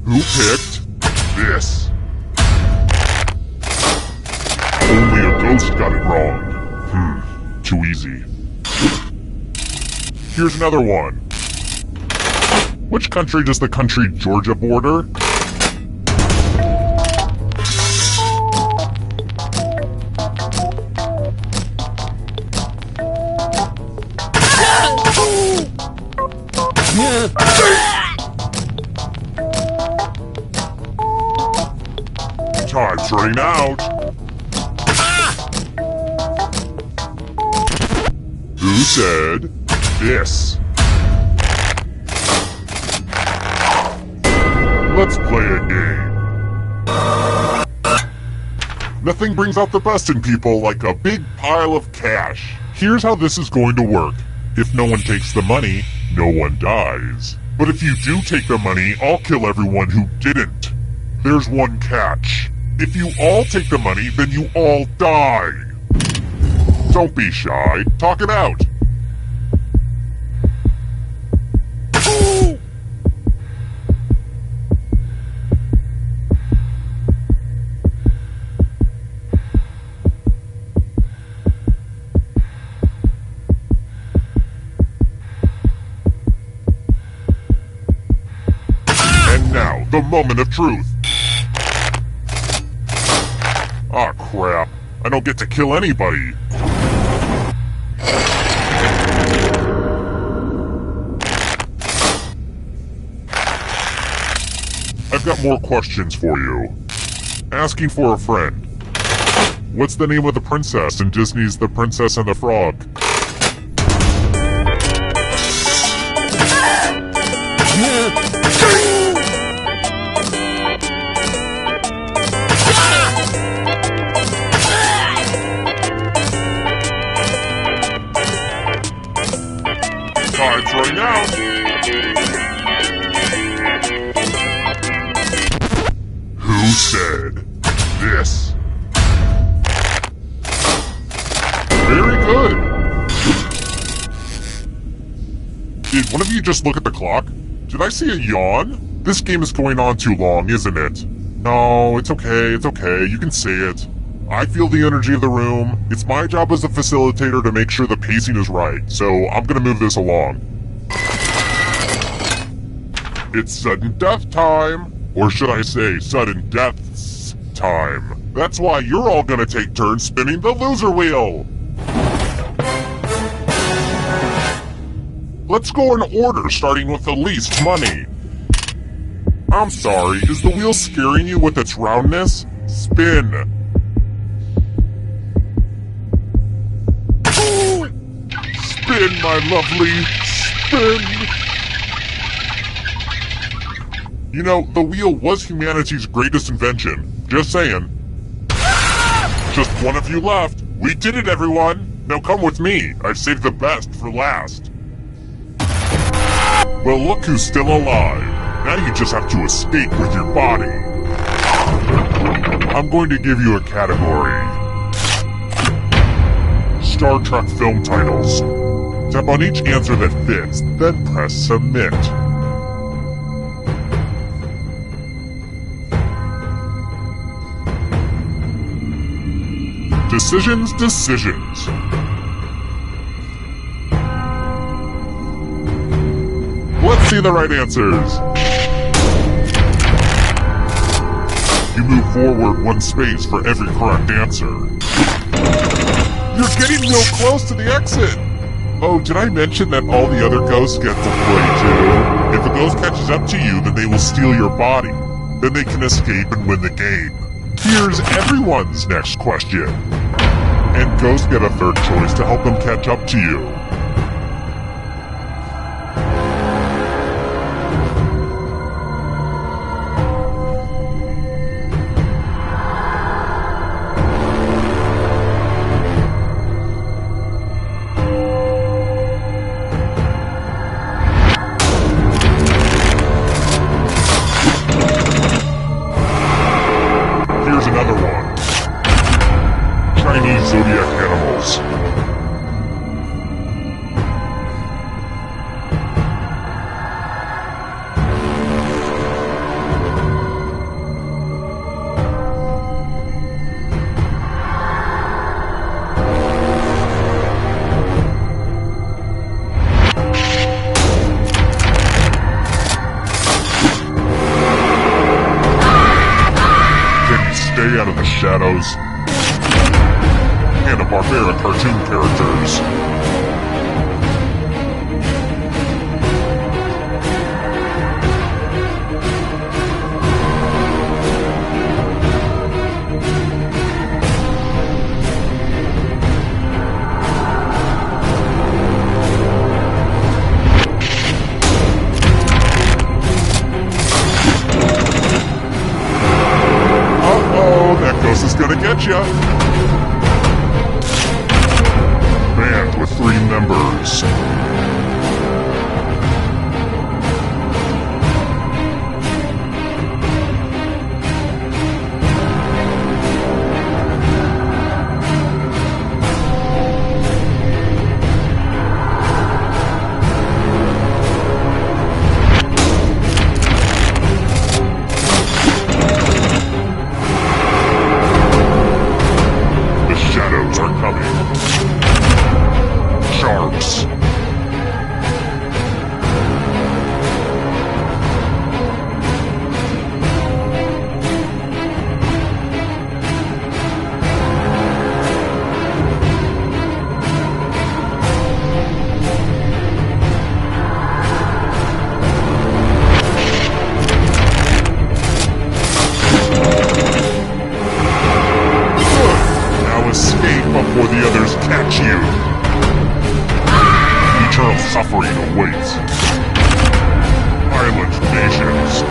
Speaker 13: Who picked this? Only a ghost got it wrong. Too easy. Here's another one. Which country does the country Georgia border? Time's running out. Who said this? Let's play a game. Nothing brings out the best in people like a big pile of cash. Here's how this is going to work. If no one takes the money, no one dies. But if you do take the money, I'll kill everyone who didn't. There's one catch. If you all take the money, then you all die. Don't be shy. Talk it out. the moment of truth. Ah, crap. I don't get to kill anybody. I've got more questions for you. Asking for a friend. What's the name of the princess in Disney's The Princess and the Frog? Time's running out. Who said this? Very good. Did one of you just look at the clock? Did I see a yawn? This game is going on too long, isn't it? No, it's okay, you can say it. I feel the energy of the room. It's my job as a facilitator to make sure the pacing is right, so I'm gonna move this along. It's sudden death time! Or should I say, sudden deaths time. That's why you're all gonna take turns spinning the loser wheel! Let's go in order, starting with the least money. I'm sorry, is the wheel scaring you with its roundness? Spin! Spin, my lovely, spin! You know, the wheel was humanity's greatest invention. Just saying. Just one of you left. We did it, everyone! Now come with me. I've saved the best for last. Well, look who's still alive. Now you just have to escape with your body. I'm going to give you a category. Star Trek film titles. Tap on each answer that fits, then press submit. Decisions. Let's see the right answers. You move forward one space for every correct answer. You're getting real close to the exit! Oh, did I mention that all the other ghosts get to play too? If a ghost catches up to you, then they will steal your body. Then they can escape and win the game. Here's everyone's next question. And ghosts get a third choice to help them catch up to you. Zodiac animals. Can you stay out of the shadows? Hanna-Barbera cartoon characters. Uh-oh, that ghost is gonna get ya. Band with 3 members. The shadows are coming. Sharks. suffering awaits. Island nations.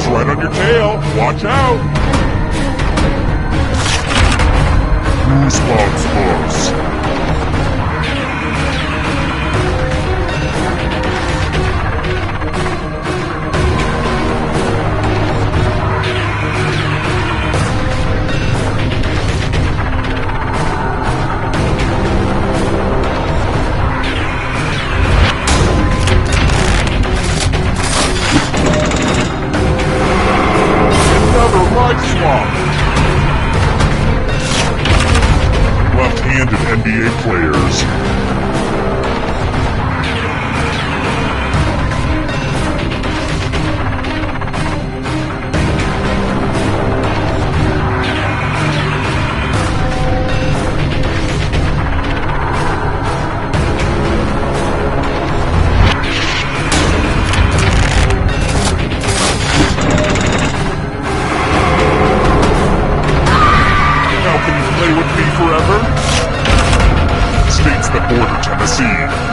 Speaker 13: Right on your tail. Watch out! Goosebumps books. Swap. Left-handed NBA players. Forever? States that border Tennessee.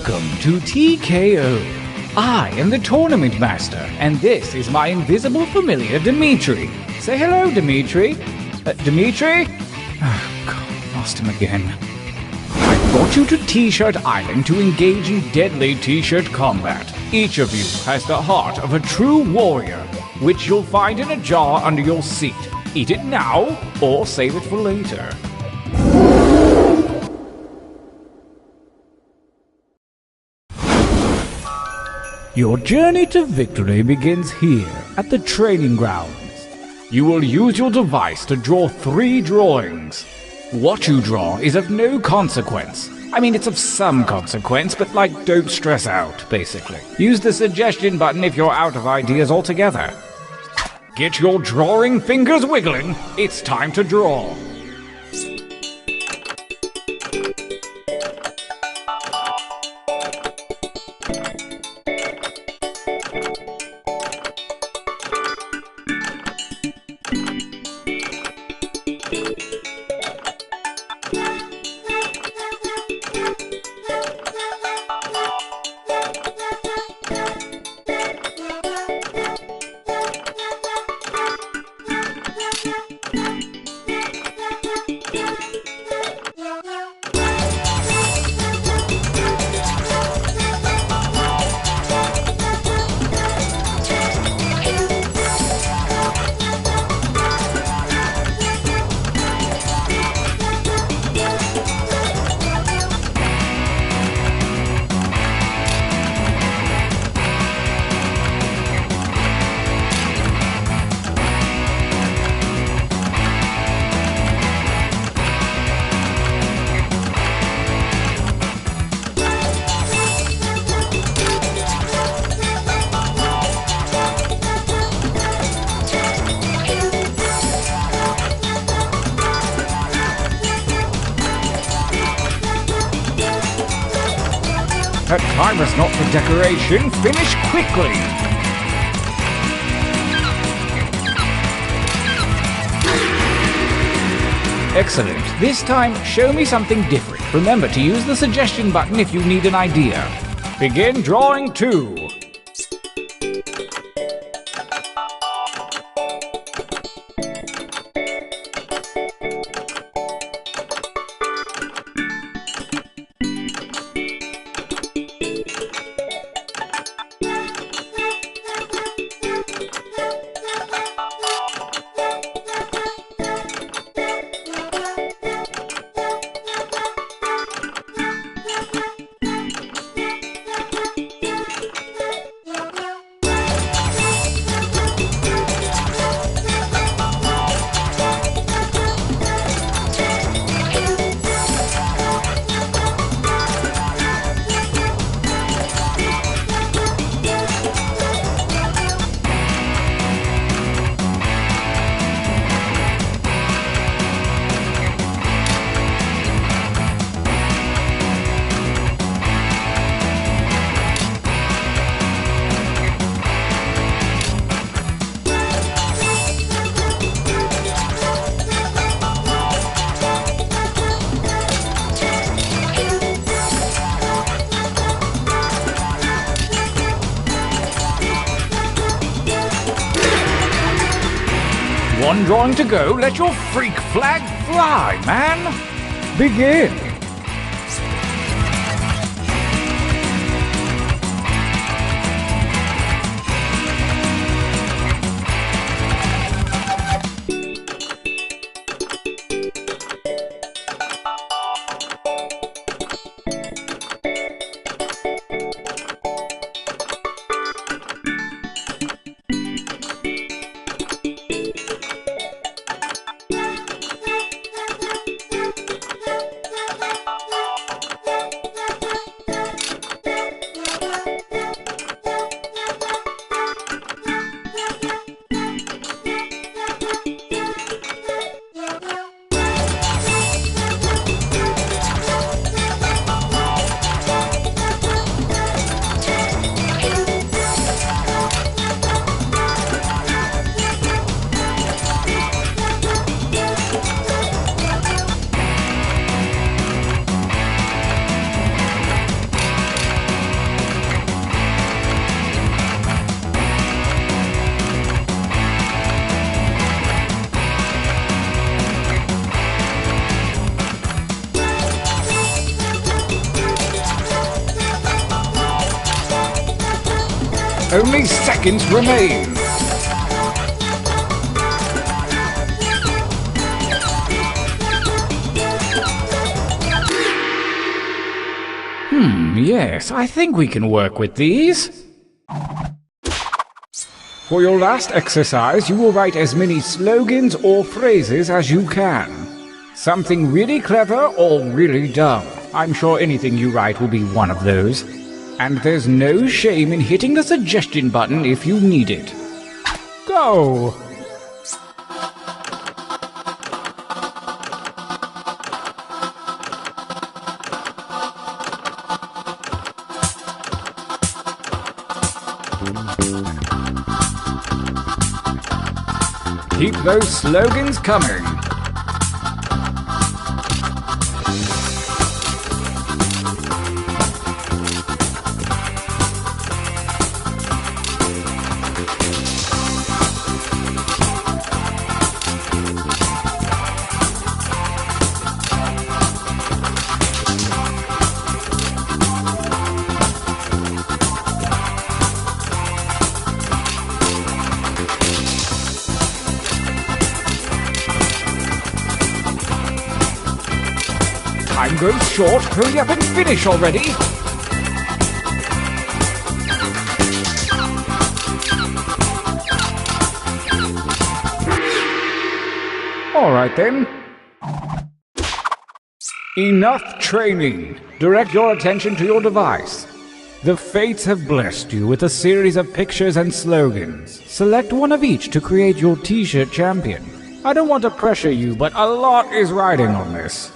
Speaker 14: Welcome to TKO. I am the tournament master, and this is my invisible familiar, Dimitri. Say hello, Dimitri. Dimitri? Oh, God, lost him again. I brought you to T-Shirt Island to engage in deadly T-shirt combat. Each of you has the heart of a true warrior, which you'll find in a jar under your seat. Eat it now, or save it for later. Your journey to victory begins here, at the training grounds. You will use your device to draw 3 drawings. What you draw is of no consequence. I mean, it's of some consequence, but don't stress out, basically. Use the suggestion button if you're out of ideas altogether. Get your drawing fingers wiggling. It's time to draw. That time is not for decoration. Finish quickly. Excellent. This time, show me something different. Remember to use the suggestion button if you need an idea. Begin drawing 2. One drawing to go. Let your freak flag fly, man. Begin. Only seconds remain. Yes, I think we can work with these. For your last exercise, you will write as many slogans or phrases as you can. Something really clever or really dumb. I'm sure anything you write will be one of those. And there's no shame in hitting the suggestion button if you need it. Go! Keep those slogans coming. Time goes short. Hurry up and finish already. All right then. Enough training. Direct your attention to your device. The fates have blessed you with a series of pictures and slogans. Select one of each to create your t-shirt champion. I don't want to pressure you, but a lot is riding on this.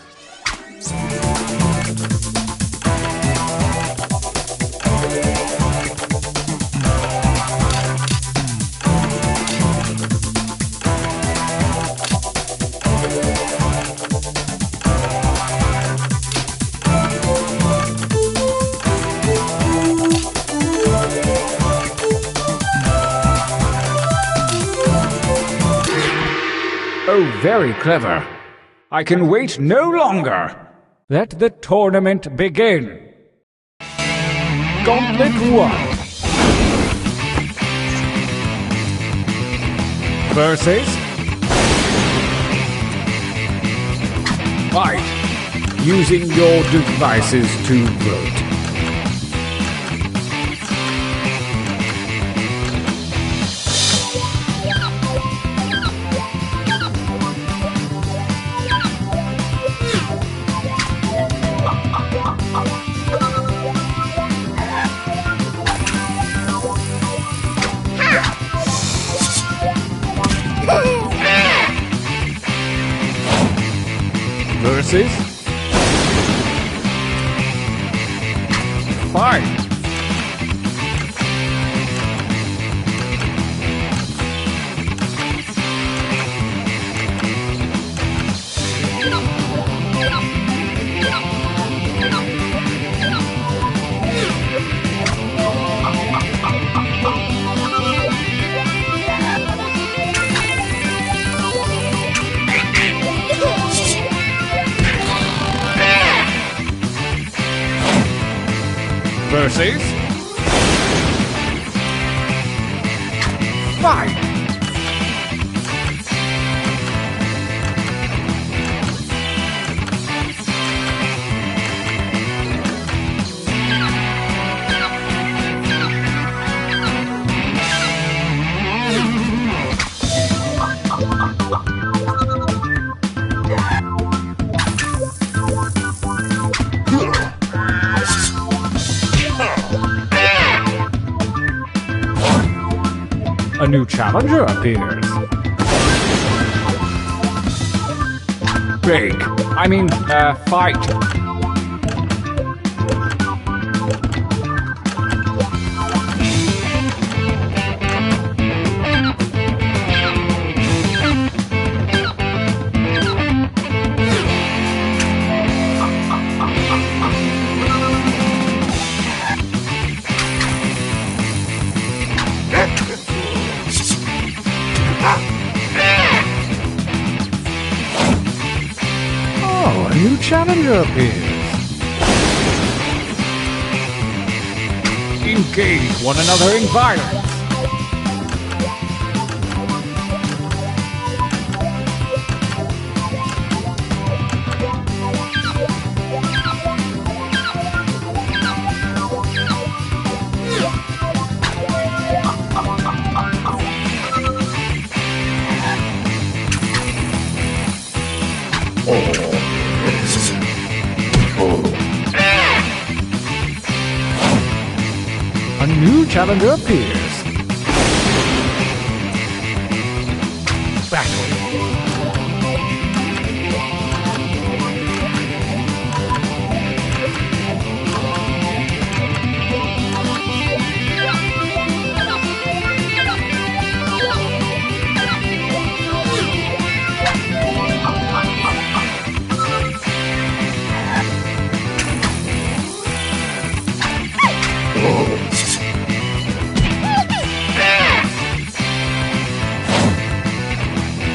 Speaker 14: Oh, very clever. I can wait no longer. Let the tournament begin. Gauntlet 1. Versus Fight. Using your devices to vote. Versus Fight. Versus Fight. A new challenger appears. Fight. Oh, a new challenger appears. engage one another in violence. A new challenger appears. Battle.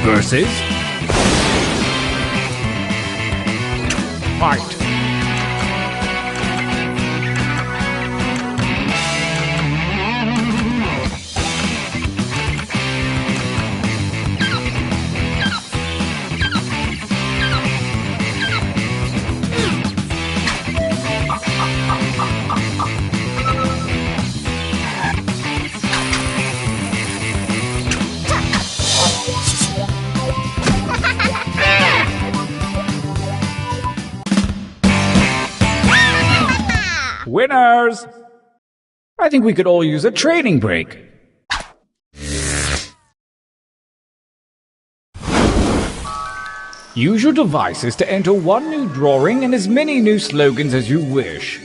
Speaker 14: Versus fight. Winners! I think we could all use a training break. Use your devices to enter one new drawing and as many new slogans as you wish.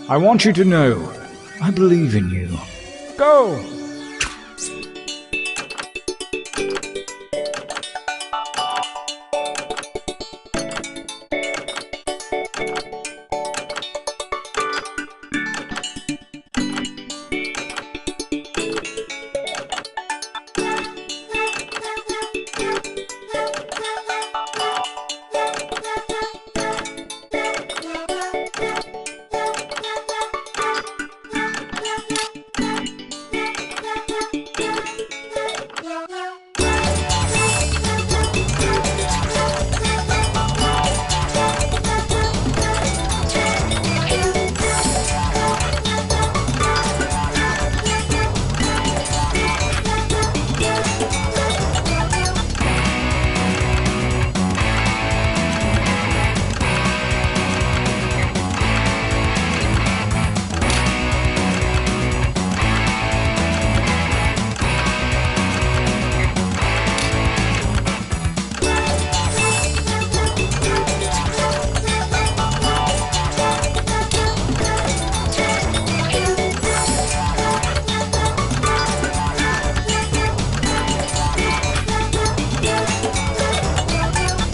Speaker 14: I want you to know, I believe in you. Go!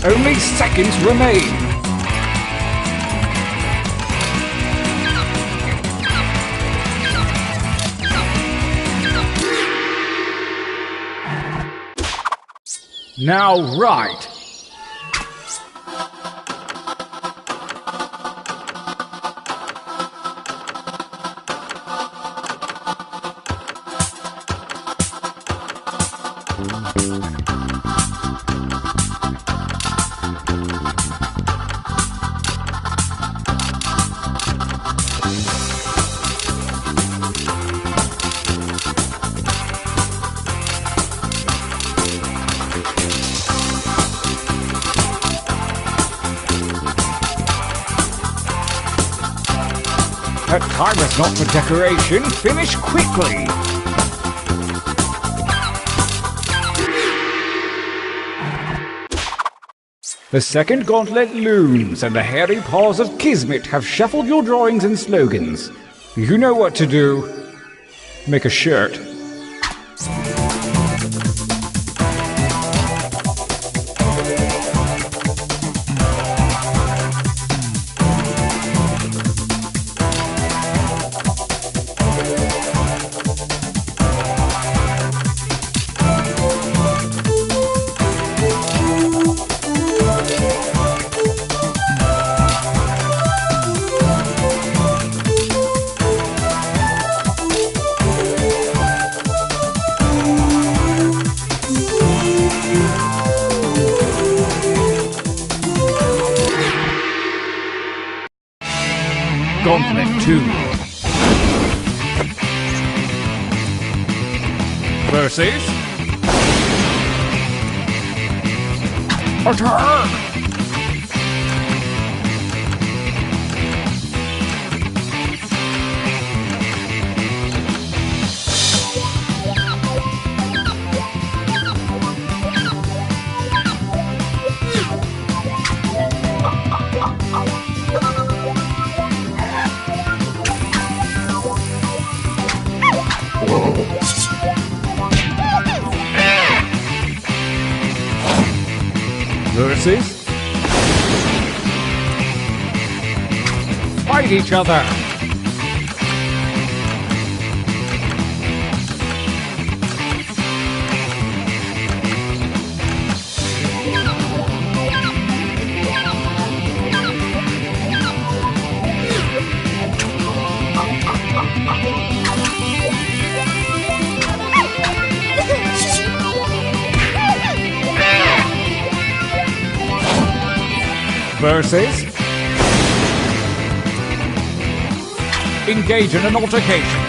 Speaker 14: Only seconds remain. Now right. That time is not for decoration. Finish quickly. The second gauntlet looms, and the hairy paws of Kismet have shuffled your drawings and slogans. You know what to do. Make a shirt. 2. Versus attack! Versus fight each other. Versus engage in an altercation.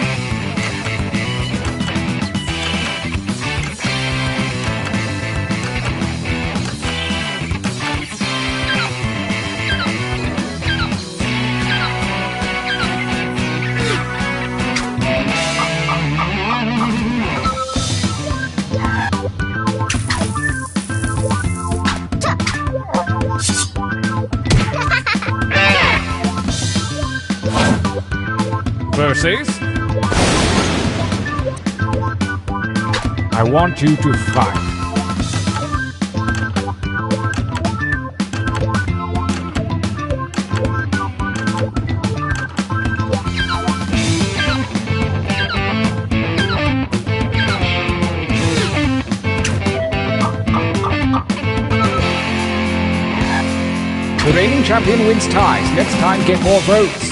Speaker 14: Versus I want you to fight. The reigning champion wins ties. Next time, get more votes.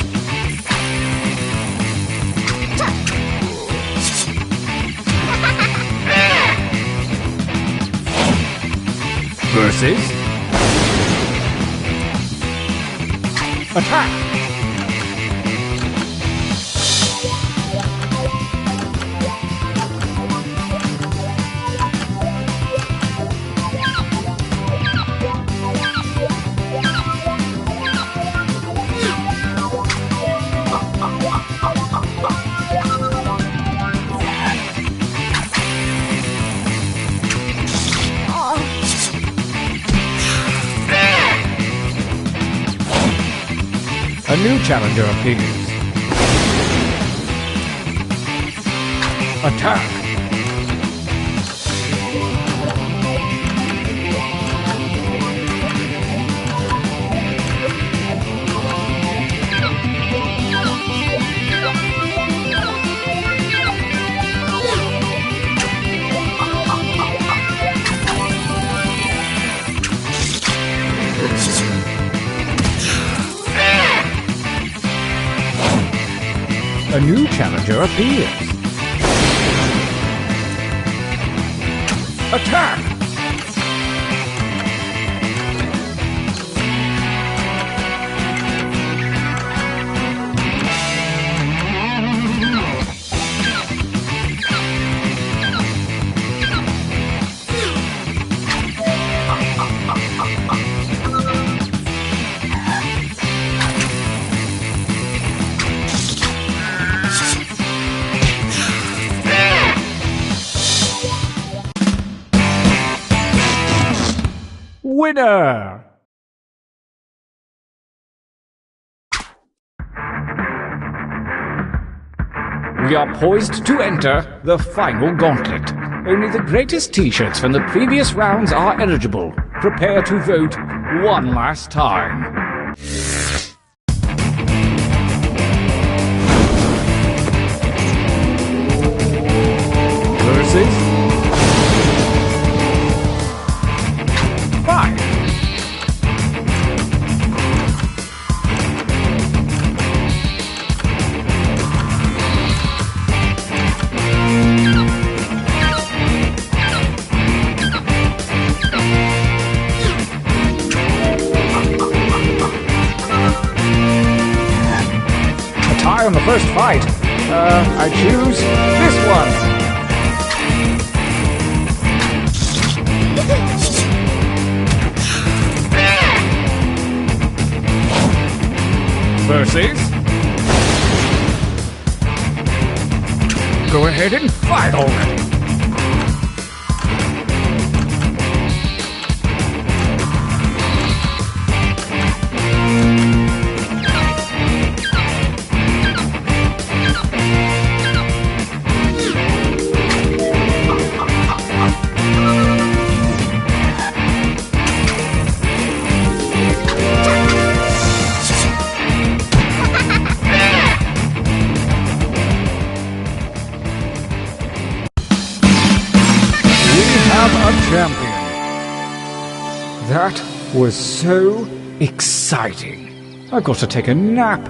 Speaker 14: Versus attack. A new challenger appears. Attack! A new challenger appears. Attack! Winner! We are poised to enter the final gauntlet. Only the greatest t-shirts from the previous rounds are eligible. Prepare to vote one last time. Versus fight. first fight. I choose this one. Versus. Go ahead and fight already. Champion. That was so exciting. I've got to take a nap.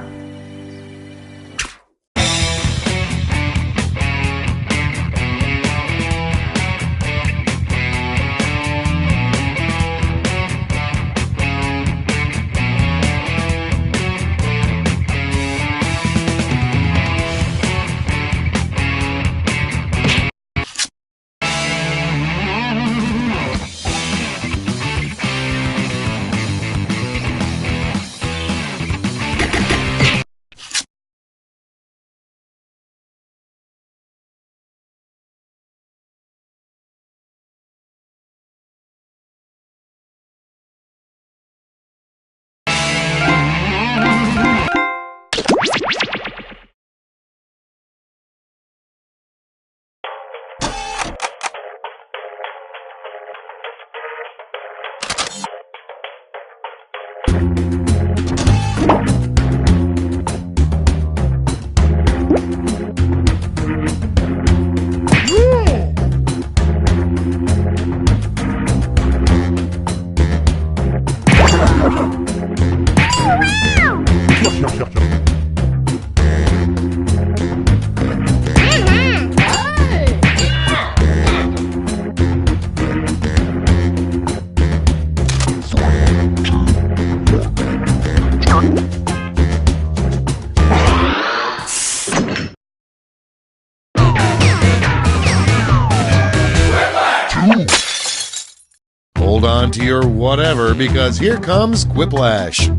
Speaker 12: Hold on to your whatever, because here comes Quiplash.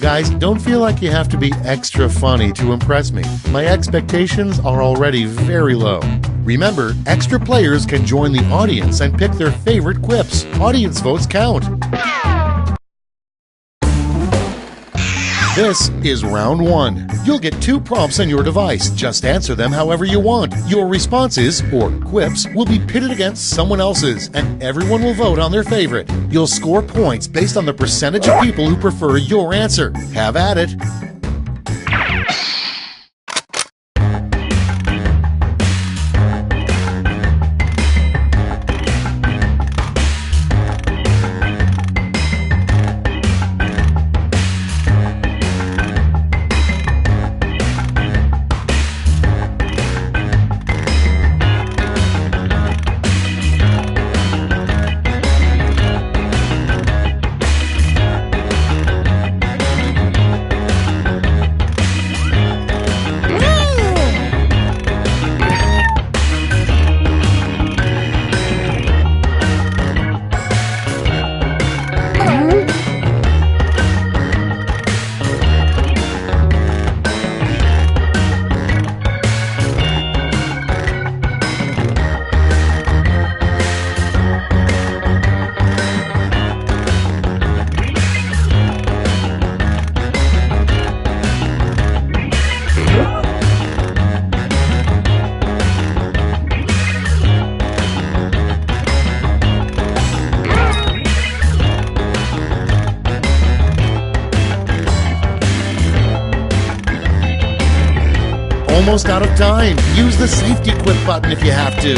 Speaker 12: Guys, don't feel like you have to be extra funny to impress me. My expectations are already very low. Remember, extra players can join the audience and pick their favorite quips. Audience votes count. This is round one. You'll get 2 prompts on your device. Just answer them however you want. Your responses, or quips, will be pitted against someone else's, and everyone will vote on their favorite. You'll score points based on the percentage of people who prefer your answer. Have at it. Almost out of time. Use the safety quit button if you have to.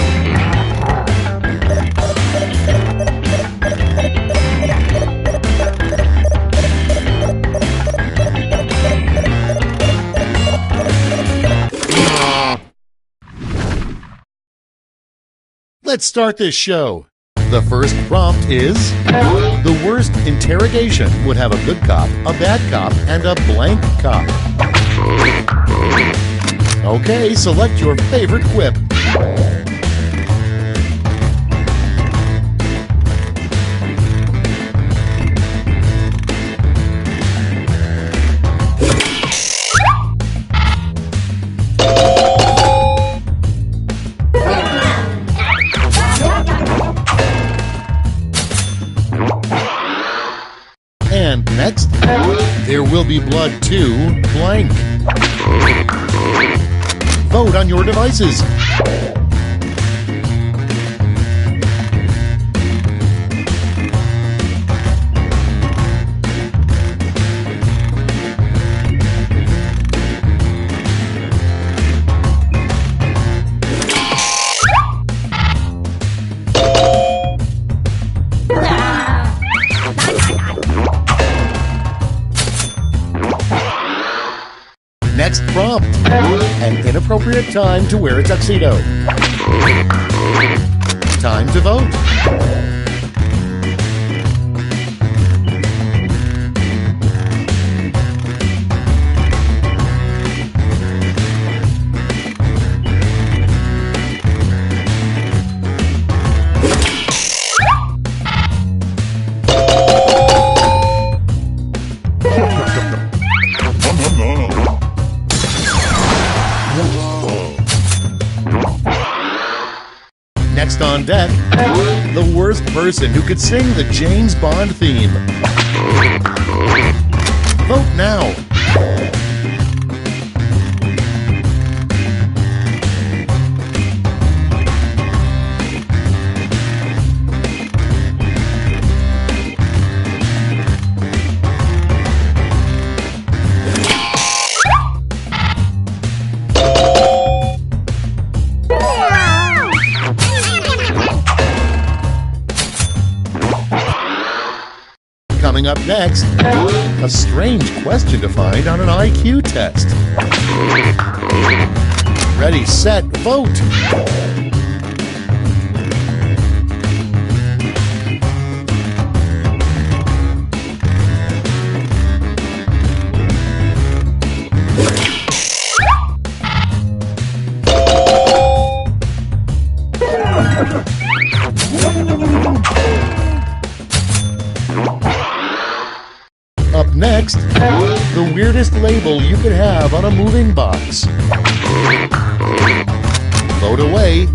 Speaker 12: Let's start this show. The first prompt is: the worst interrogation would have a good cop, a bad cop, and a blank cop. Okay, select your favorite quip. And next, there will be blood to blank. Vote on your devices. Next prompt, an inappropriate time to wear a tuxedo. Time to vote. Next on deck, the worst person who could sing the James Bond theme. Vote now. Coming up next, a strange question to find on an IQ test. Ready, set, vote! Up next, the weirdest label you could have on a moving box. Vote away.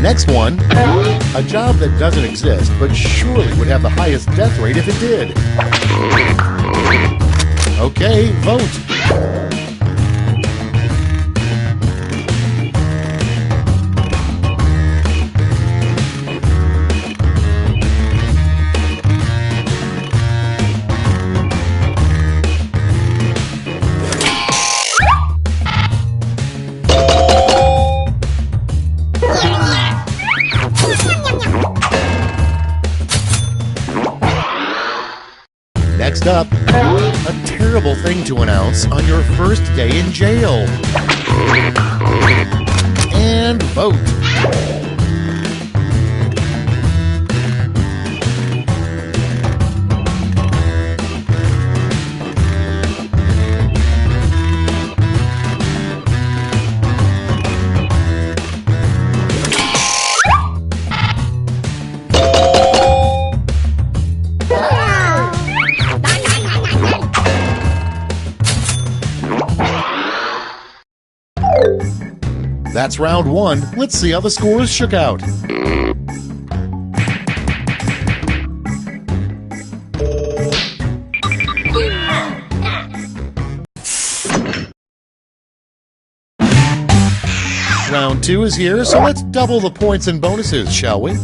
Speaker 12: Next one, a job that doesn't exist, but surely would have the highest death rate if it did. Okay, vote. Next up, a terrible thing to announce on your first day in jail. And vote. That's round one. Let's see how the scores shook out. Round two is here, so let's double the points and bonuses, shall we?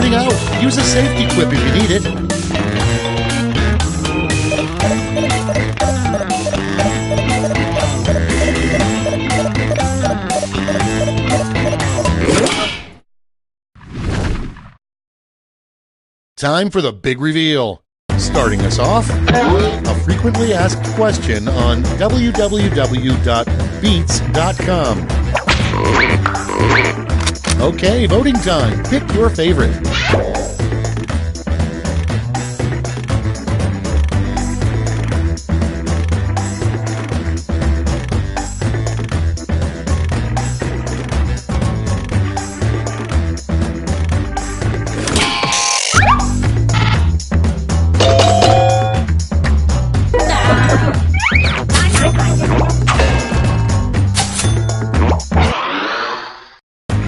Speaker 12: running out. Use a safety quip if you need it. Time for the big reveal. Starting us off, a frequently asked question on www.beats.com. Okay, voting time. Pick your favorite.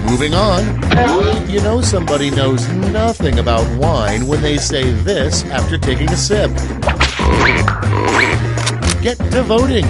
Speaker 12: Moving on, you know somebody knows nothing about wine when they say this after taking a sip. Get to voting.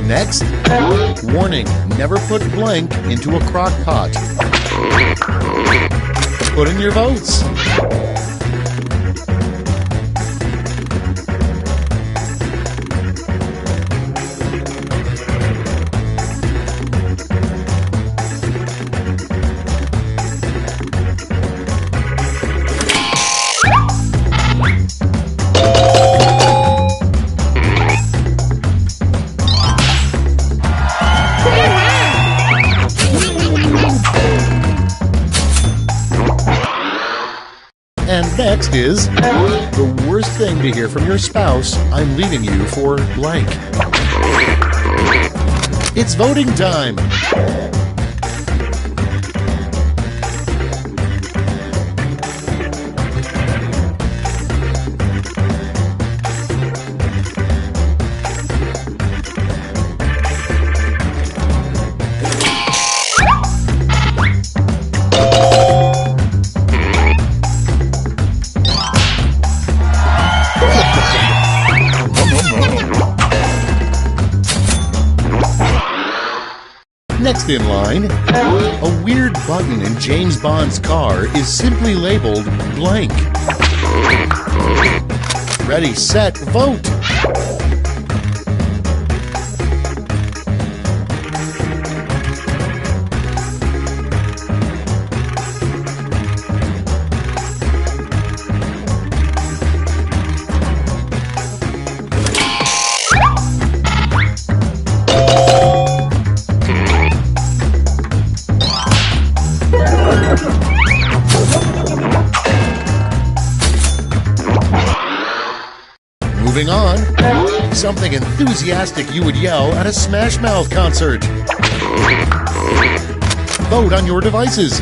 Speaker 12: Next, warning, never put blank into a crock pot. Put in your votes. And next is, the worst thing to hear from your spouse, I'm leaving you for blank. It's voting time. Next in line, a weird button in James Bond's car is simply labeled blank. Ready, set, vote! Moving on, something enthusiastic you would yell at a Smash Mouth concert. Vote on your devices.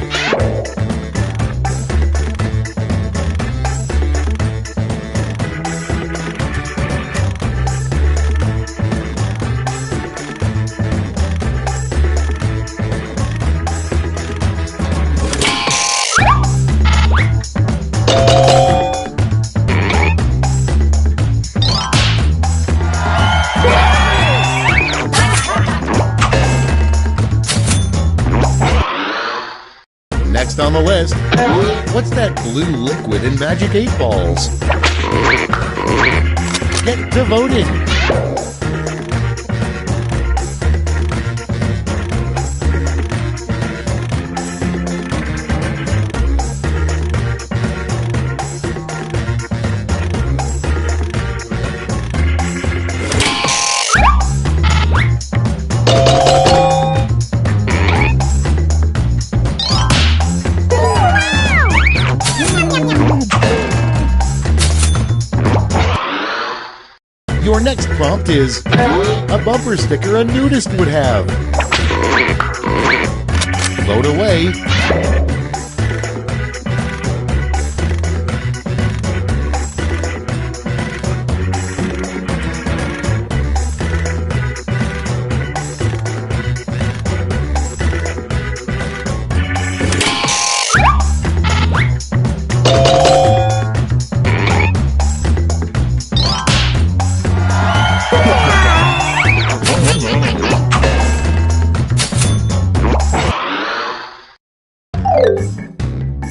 Speaker 12: Next on the list, what's that blue liquid in Magic 8 Balls? Get to voting. Your next prompt is a bumper sticker a nudist would have. Vote away.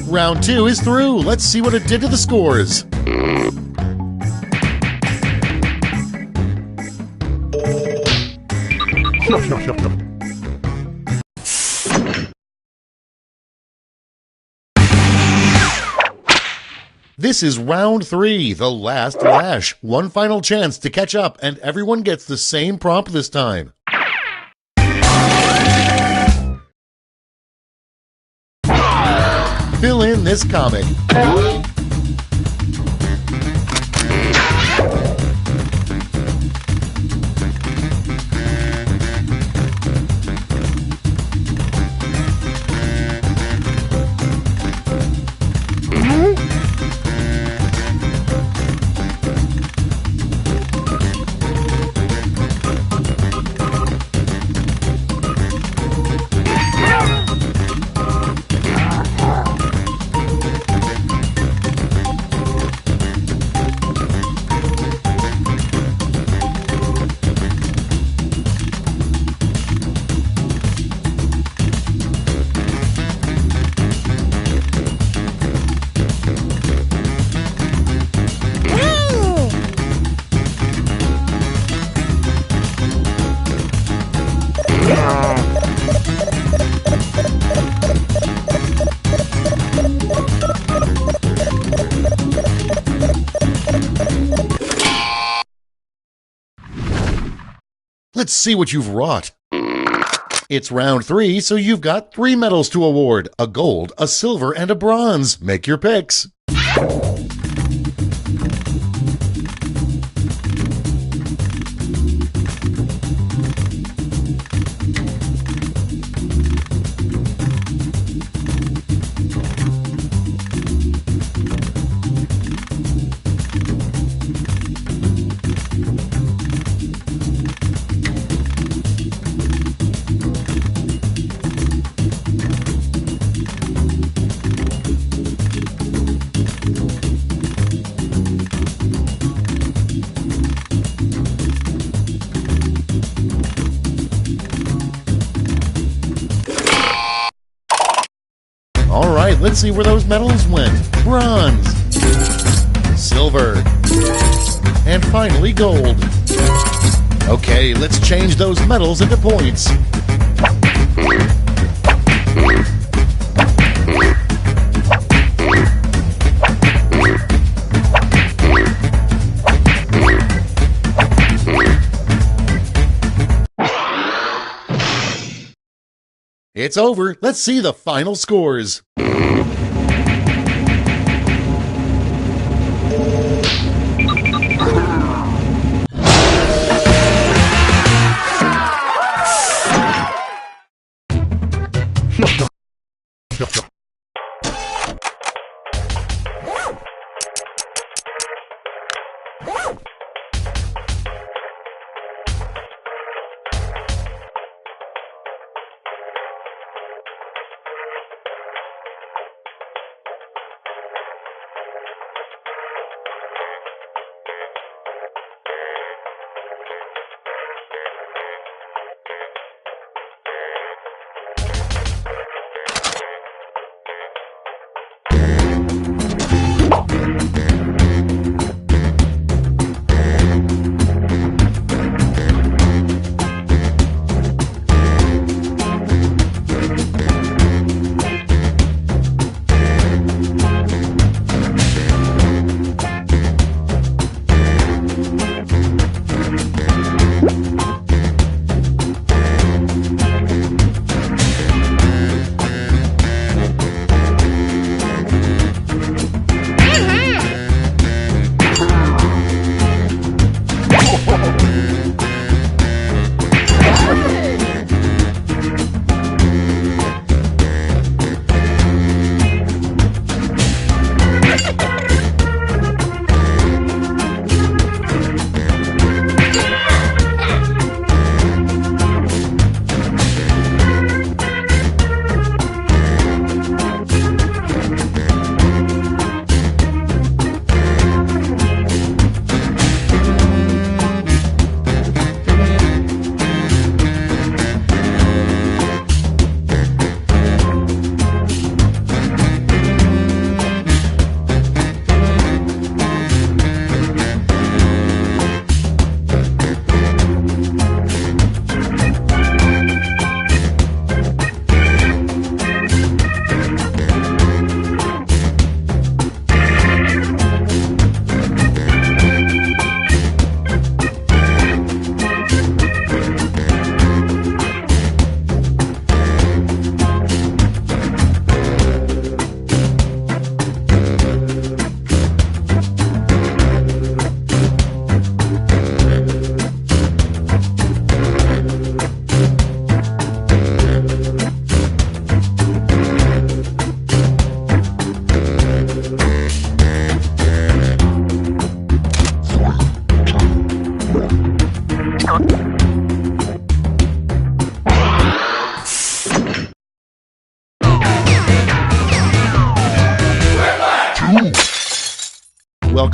Speaker 12: Round 2 is through. Let's see what it did to the scores. This is round 3, the last lash. One final chance to catch up, and everyone gets the same prompt this time. Fill in this comic. Let's see what you've wrought. It's round 3, so you've got 3 medals to award. A gold, a silver, and a bronze. Make your picks. Alright, let's see where those medals went. Bronze, silver, and finally gold. Okay, let's change those medals into points. It's over. Let's see the final scores.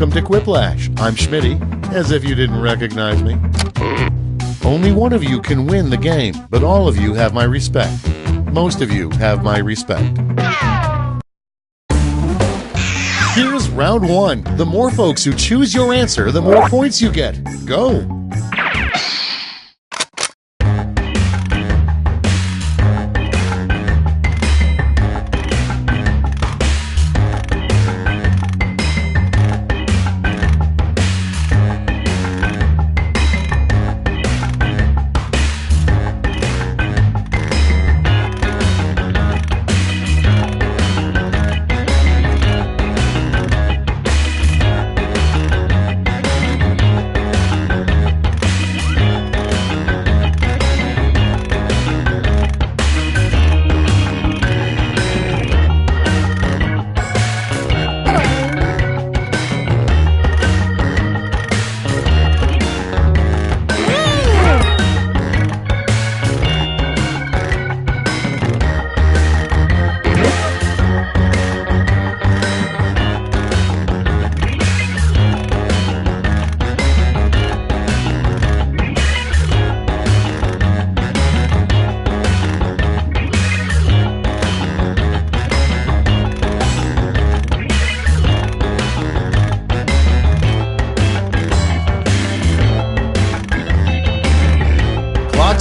Speaker 12: welcome to Quiplash. I'm Schmitty, as if you didn't recognize me. Only one of you can win the game, but all of you have my respect. Most of you have my respect. Here's round one. The more folks who choose your answer, the more points you get. Go!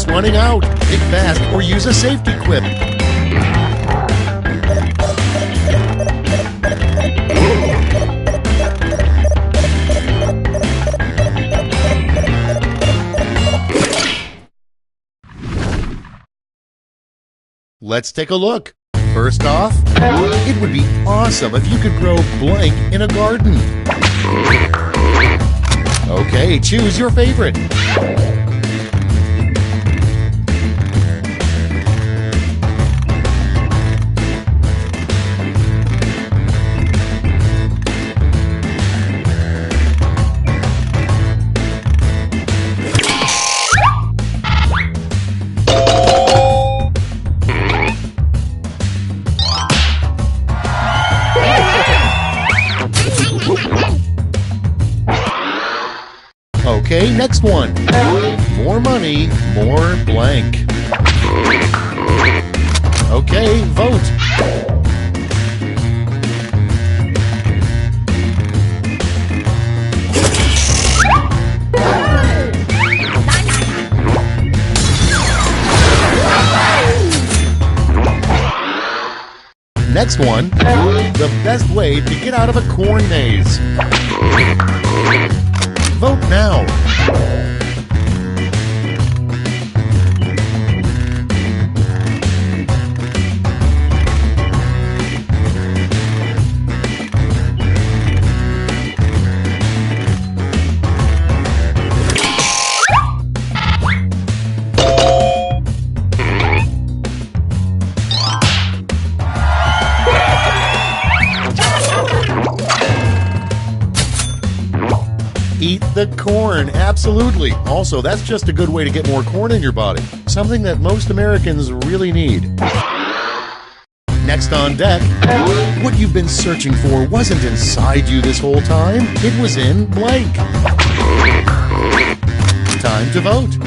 Speaker 12: Running out. Think fast or use a safety quip. Let's take a look. First off, it would be awesome if you could grow blank in a garden. Okay, choose your favorite. Okay, next one. More money, more blank. Okay, vote. Next one, the best way to get out of a corn maze. Vote now. Eat the corn, absolutely. Also, that's just a good way to get more corn in your body, something that most Americans really need. Next on deck, what you've been searching for wasn't inside you this whole time, it was in blank. Time to vote.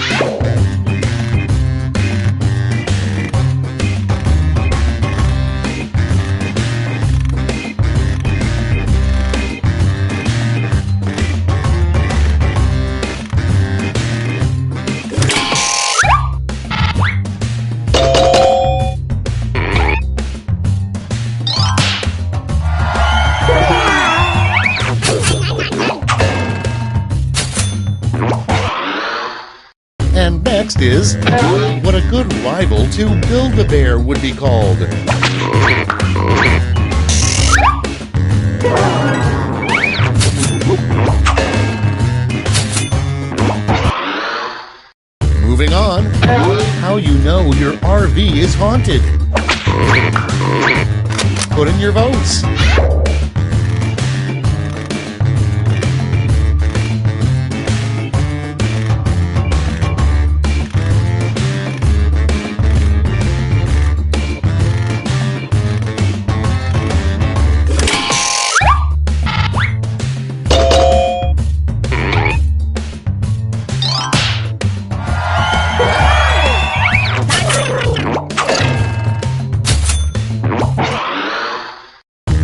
Speaker 12: And next is what a good rival to Build-A-Bear would be called. Moving on, how you know your RV is haunted. Put in your votes.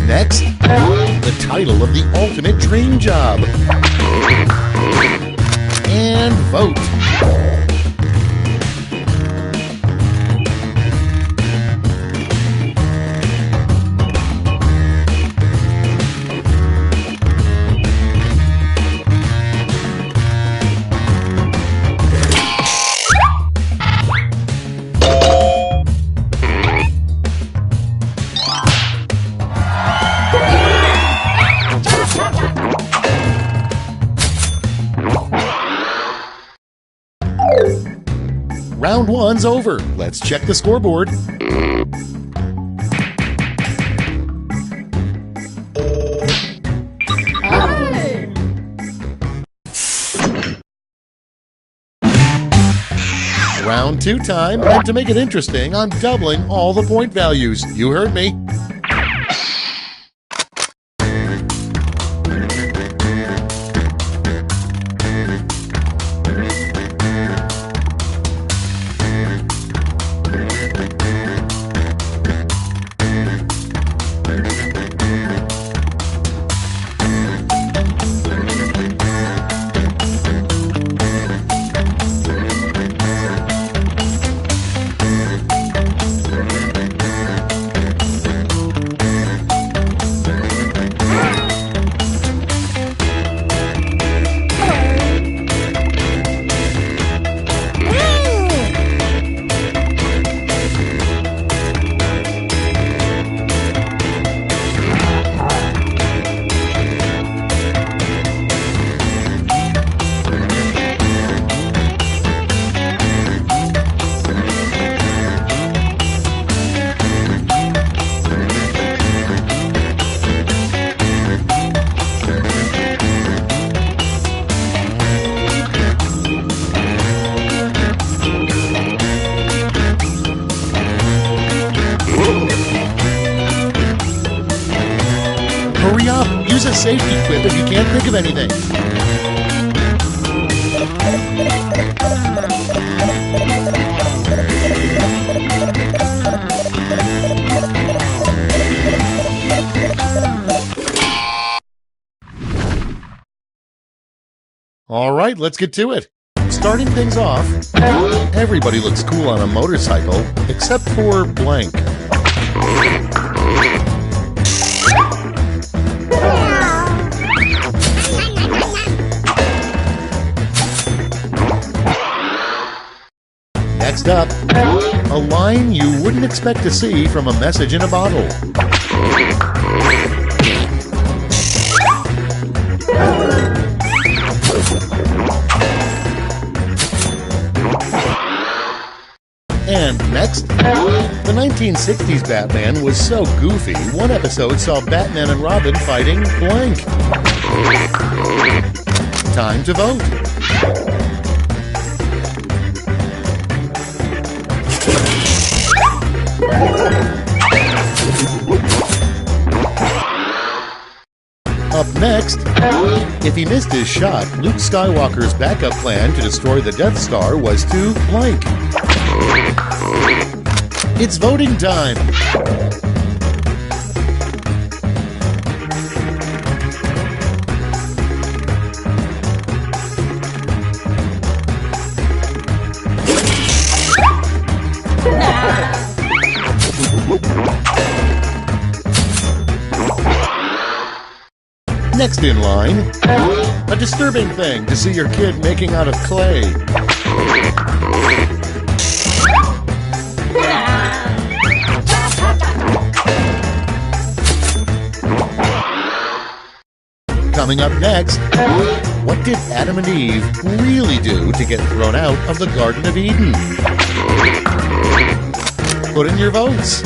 Speaker 12: Next, the title of the ultimate dream job. And vote. Round one's over. Let's check the scoreboard. Round two time, and to make it interesting, I'm doubling all the point values. You heard me. Hurry up! Use a safety quip if you can't think of anything. All right, let's get to it. Starting things off, everybody looks cool on a motorcycle, except for blank. Next up, a line you wouldn't expect to see from a message in a bottle. And next, the 1960s Batman was so goofy, one episode saw Batman and Robin fighting blank. Time to vote. Up next, if he missed his shot, Luke Skywalker's backup plan to destroy the Death Star was to blank. It's voting time. Next in line, a disturbing thing to see your kid making out of clay. Coming up next, what did Adam and Eve really do to get thrown out of the Garden of Eden? Put in your votes.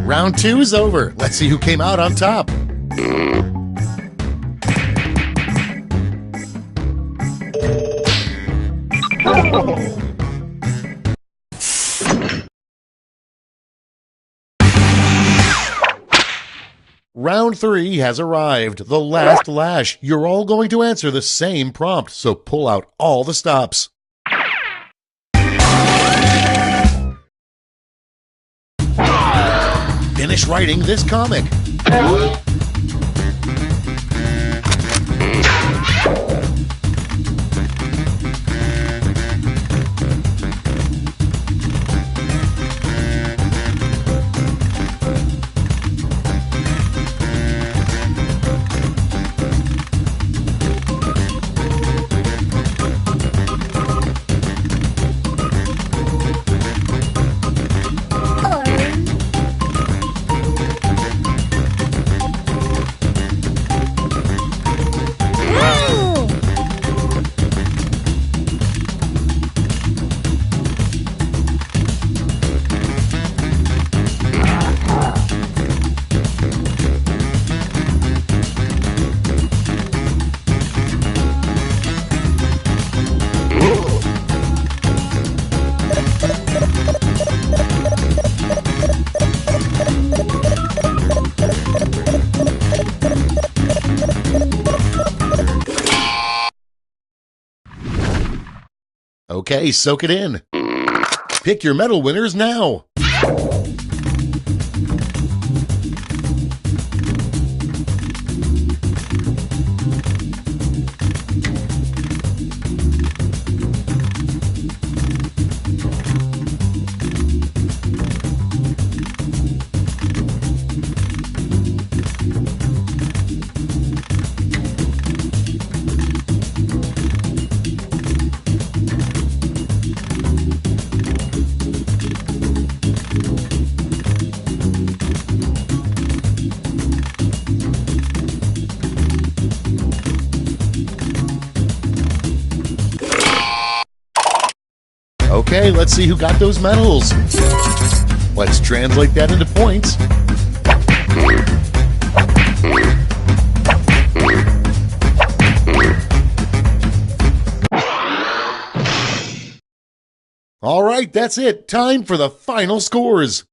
Speaker 12: Round 2 is over. Let's see who came out on top. Round 3 has arrived. The last lash. You're all going to answer the same prompt, so pull out all the stops. Finish writing this comic. Okay, soak it in. Pick your medal winners now. Okay, let's see who got those medals. Let's translate that into points. All right, that's it. Time for the final scores.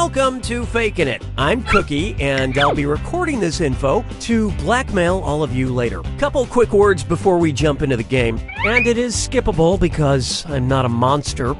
Speaker 15: Welcome to Fakin' It. I'm Cookie, and I'll be recording this info to blackmail all of you later. Couple quick words before we jump into the game, and it is skippable because I'm not a monster.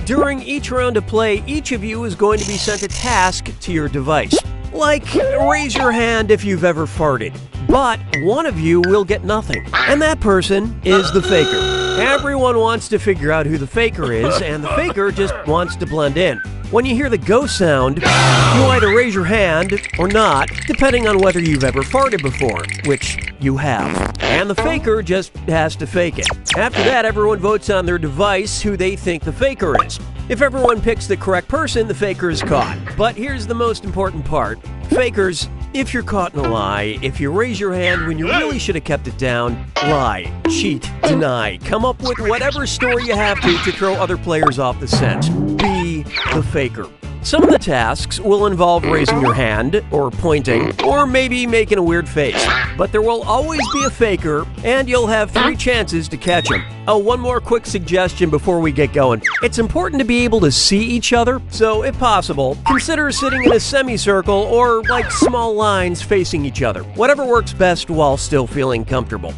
Speaker 15: During each round of play, each of you is going to be sent a task to your device. Like, raise your hand if you've ever farted. But one of you will get nothing, and that person is the faker. Everyone wants to figure out who the faker is, and the faker just wants to blend in. When you hear the go sound, you either raise your hand or not, depending on whether you've ever farted before, which you have. And the faker just has to fake it. After that, everyone votes on their device who they think the faker is. If everyone picks the correct person, the faker is caught. But here's the most important part. Fakers, if you're caught in a lie, if you raise your hand when you really should have kept it down, lie, cheat, deny, come up with whatever story you have to throw other players off the scent. Be the faker. Some of the tasks will involve raising your hand, or pointing, or maybe making a weird face. But there will always be a faker, and you'll have 3 chances to catch him. Oh, one more quick suggestion before we get going. It's important to be able to see each other, so if possible, consider sitting in a semicircle or like small lines facing each other. Whatever works best while still feeling comfortable.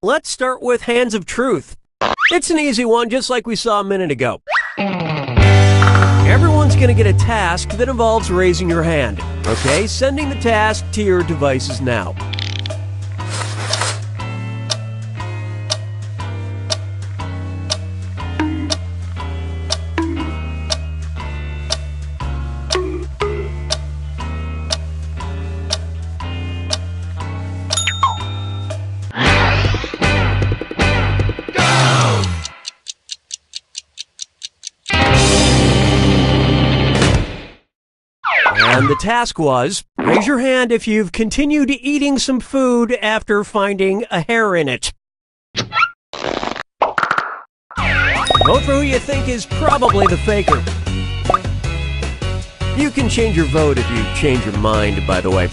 Speaker 15: Let's start with Hands of Truth. It's an easy one, just like we saw a minute ago. Everyone's going to get a task that involves raising your hand. Okay, sending the task to your devices now. And the task was, raise your hand if you've continued eating some food after finding a hair in it. Vote for who you think is probably the faker. You can change your vote if you change your mind, by the way.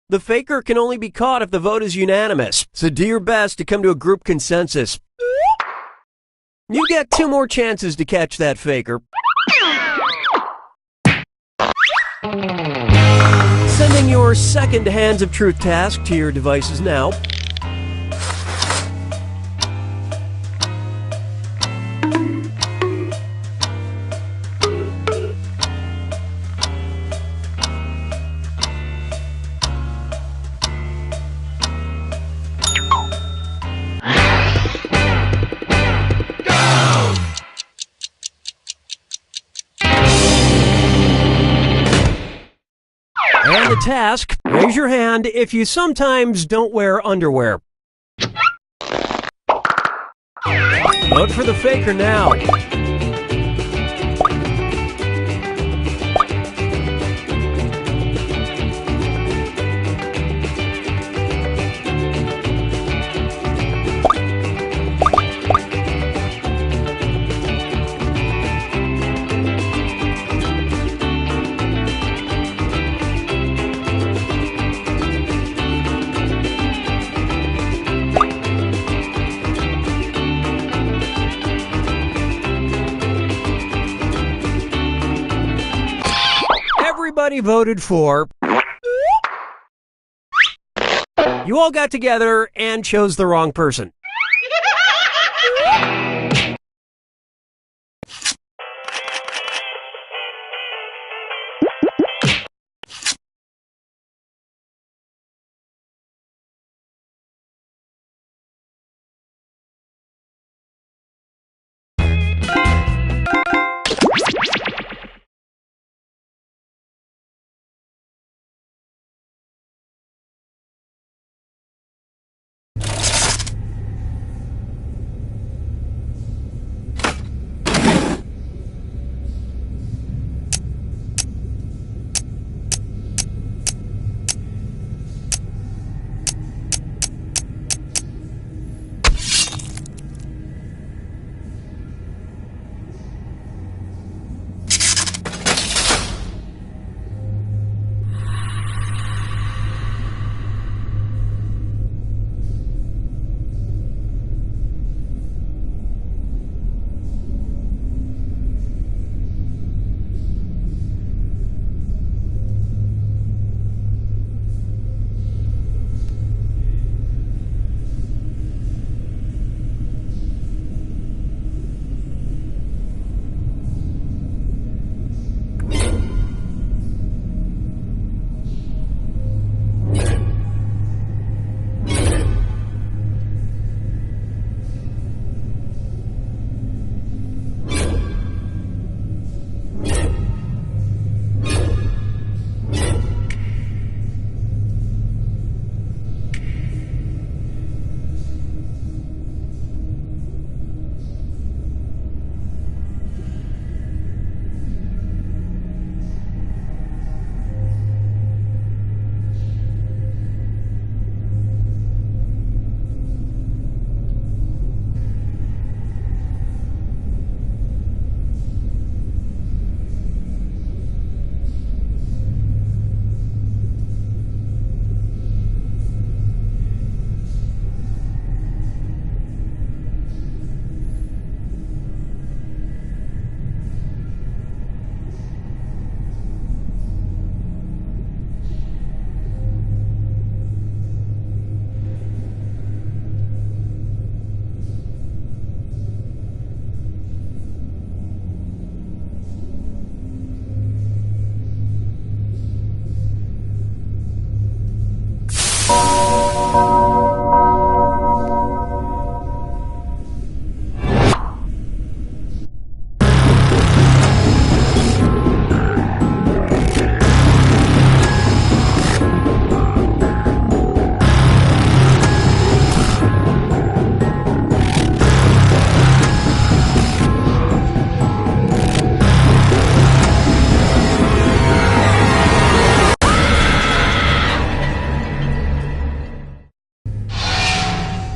Speaker 15: The faker can only be caught if the vote is unanimous, so do your best to come to a group consensus. You get 2 more chances to catch that faker. Sending your second Hands of Truth task to your devices now. And the task, raise your hand if you sometimes don't wear underwear. Vote for the faker now. Everybody voted for. You all got together and chose the wrong person.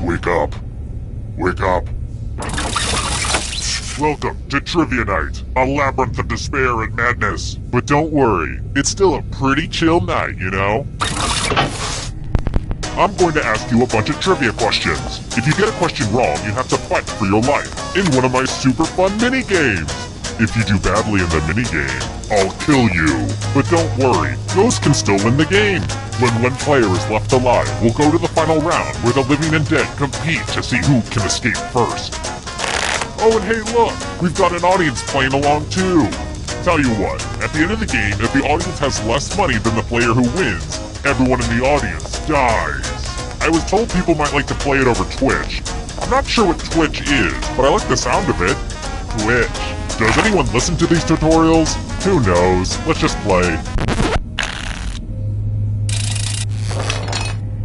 Speaker 13: Wake up. Wake up. Welcome to Trivia Night, a labyrinth of despair and madness. But don't worry, it's still a pretty chill night, you know? I'm going to ask you a bunch of trivia questions. If you get a question wrong, you have to fight for your life in one of my super fun mini-games. If you do badly in the mini-game, I'll kill you. But don't worry, ghosts can still win the game. When one player is left alive, we'll go to the final round where the living and dead compete to see who can escape first. Oh, and hey look, we've got an audience playing along too. Tell you what, at the end of the game, if the audience has less money than the player who wins, everyone in the audience dies. I was told people might like to play it over Twitch. I'm not sure what Twitch is, but I like the sound of it. Twitch. Does anyone listen to these tutorials? Who knows? Let's just play.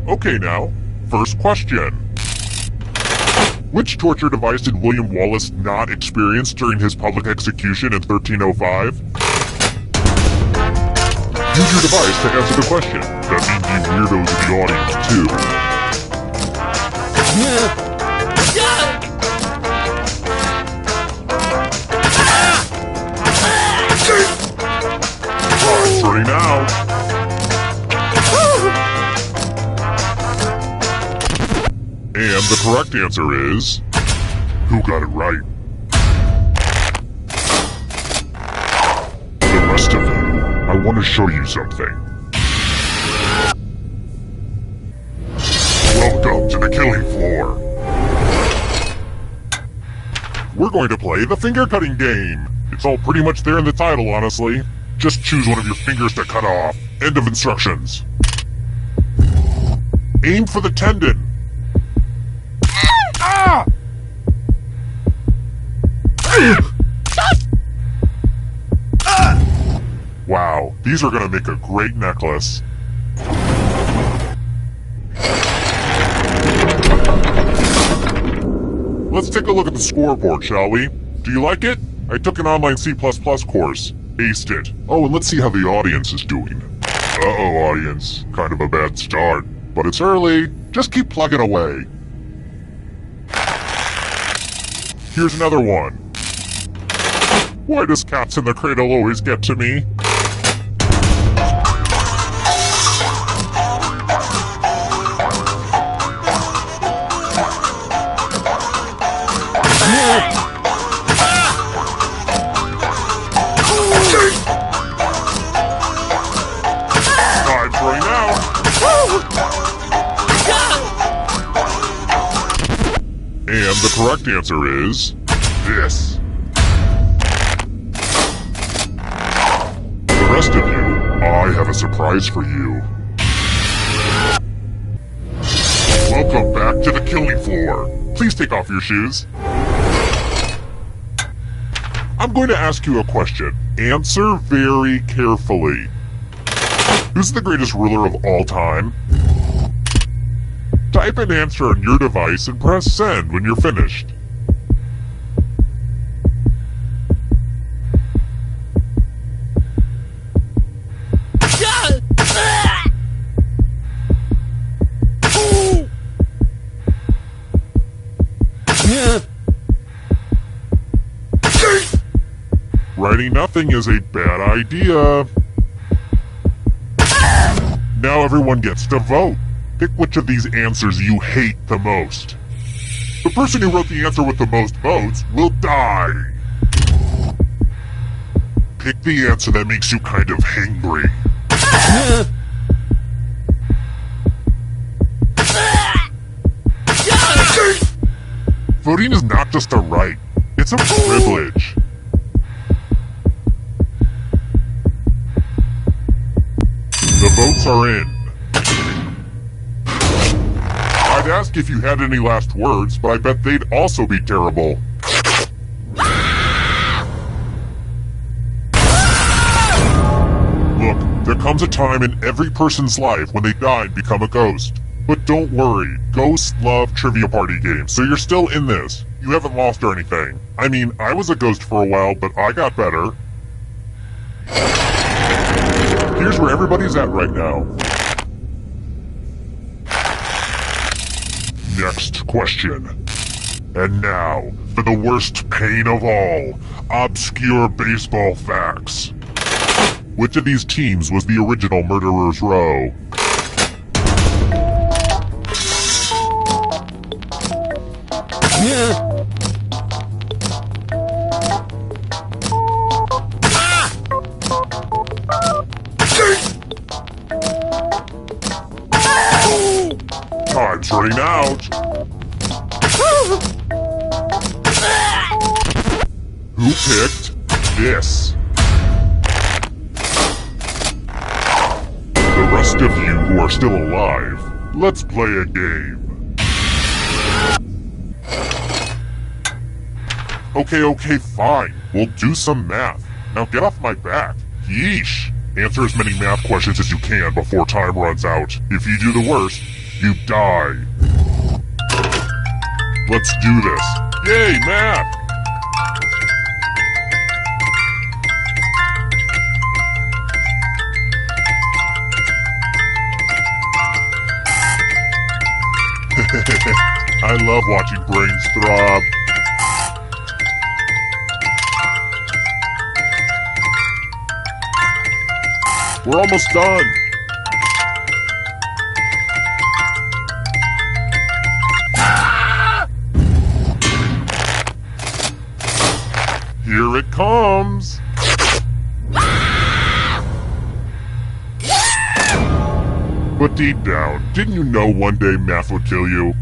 Speaker 13: Okay now, first question. Which torture device did William Wallace not experience during his public execution in 1305? Use your device to answer the question. That means you weirdos in the audience, too. Time's running out. And the correct answer is... Who got it right? The rest of you, I want to show you something. Welcome to the killing floor. We're going to play the finger cutting game. It's all pretty much there in the title, honestly. Just choose one of your fingers to cut off. End of instructions. Aim for the tendon. Ah! Wow, these are gonna make a great necklace. Let's take a look at the scoreboard, shall we? Do you like it? I took an online C++ course. Aced it. Oh, and let's see how the audience is doing. Uh-oh, audience. Kind of a bad start. But it's early. Just keep plugging away. Here's another one. Why does Cats in the Cradle always get to me? Time's running out. And the correct answer is... this. The rest of you, I have a surprise for you. Welcome back to the killing floor. Please take off your shoes. I'm going to ask you a question. Answer very carefully. Who's the greatest ruler of all time? Type an answer on your device and press send when you're finished. Writing nothing is a bad idea. Now everyone gets to vote. Pick which of these answers you hate the most. The person who wrote the answer with the most votes will die. Pick the answer that makes you kind of hangry. Voting is not just a right, it's a privilege. The votes are in. I'd ask if you had any last words, but I bet they'd also be terrible. Look, there comes a time in every person's life when they die and become a ghost. But don't worry, ghosts love trivia party games, so you're still in this. You haven't lost or anything. I mean, I was a ghost for a while, but I got better. Here's where everybody's at right now. next question. And now, for the worst pain of all, obscure baseball facts. Which of these teams was the original Murderer's Row? Time's running out. Who picked this? The rest of you who are still alive, let's play a game. Okay, fine. We'll do some math. Now get off my back. Yeesh. Answer as many math questions as you can before time runs out. If you do the worst, you die. Let's do this. Yay, math! I love watching brains throb. We're almost done. Here it comes. But deep down, didn't you know one day math would kill you?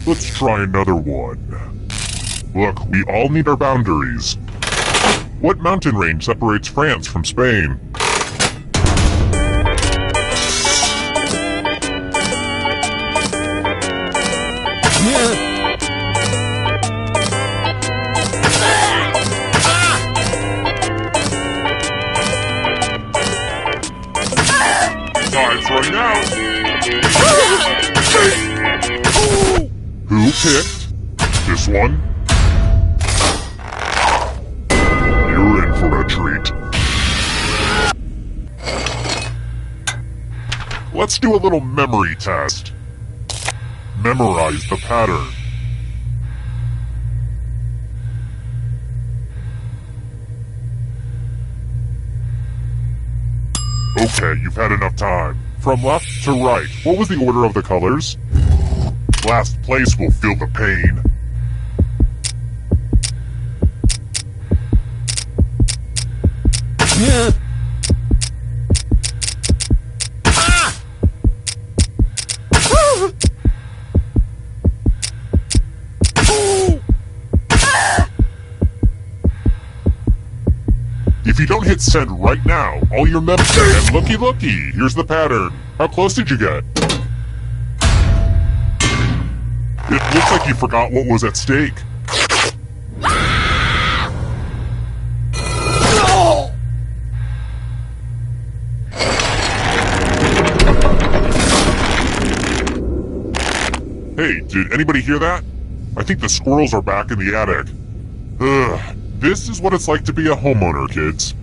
Speaker 13: Let's try another one. Look, we all need our boundaries. What mountain range separates France from Spain? Time's running out. Who picked this one? You're in for a treat. Let's do a little memory test. Memorize the pattern. Okay, you've had enough time. From left to right, what was the order of the colors? Last place will feel the pain. If you don't hit send right now, all your members and looky, here's the pattern. How close did you get? It looks like you forgot what was at stake. Hey, did anybody hear that? I think the squirrels are back in the attic. Ugh, this is what it's like to be a homeowner, kids.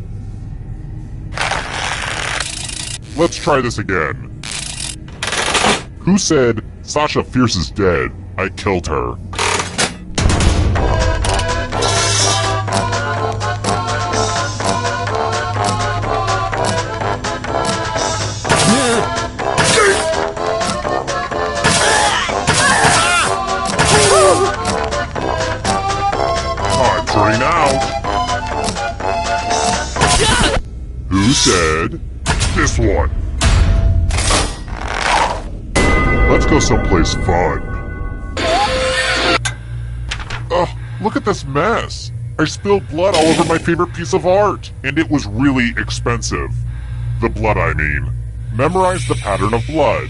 Speaker 13: Let's try this again. Who said, Sasha Fierce is dead? I killed her. Time's running out. Who said this one? Let's go someplace fun. Ugh, look at this mess. I spilled blood all over my favorite piece of art, and it was really expensive. The blood, I mean. Memorize the pattern of blood.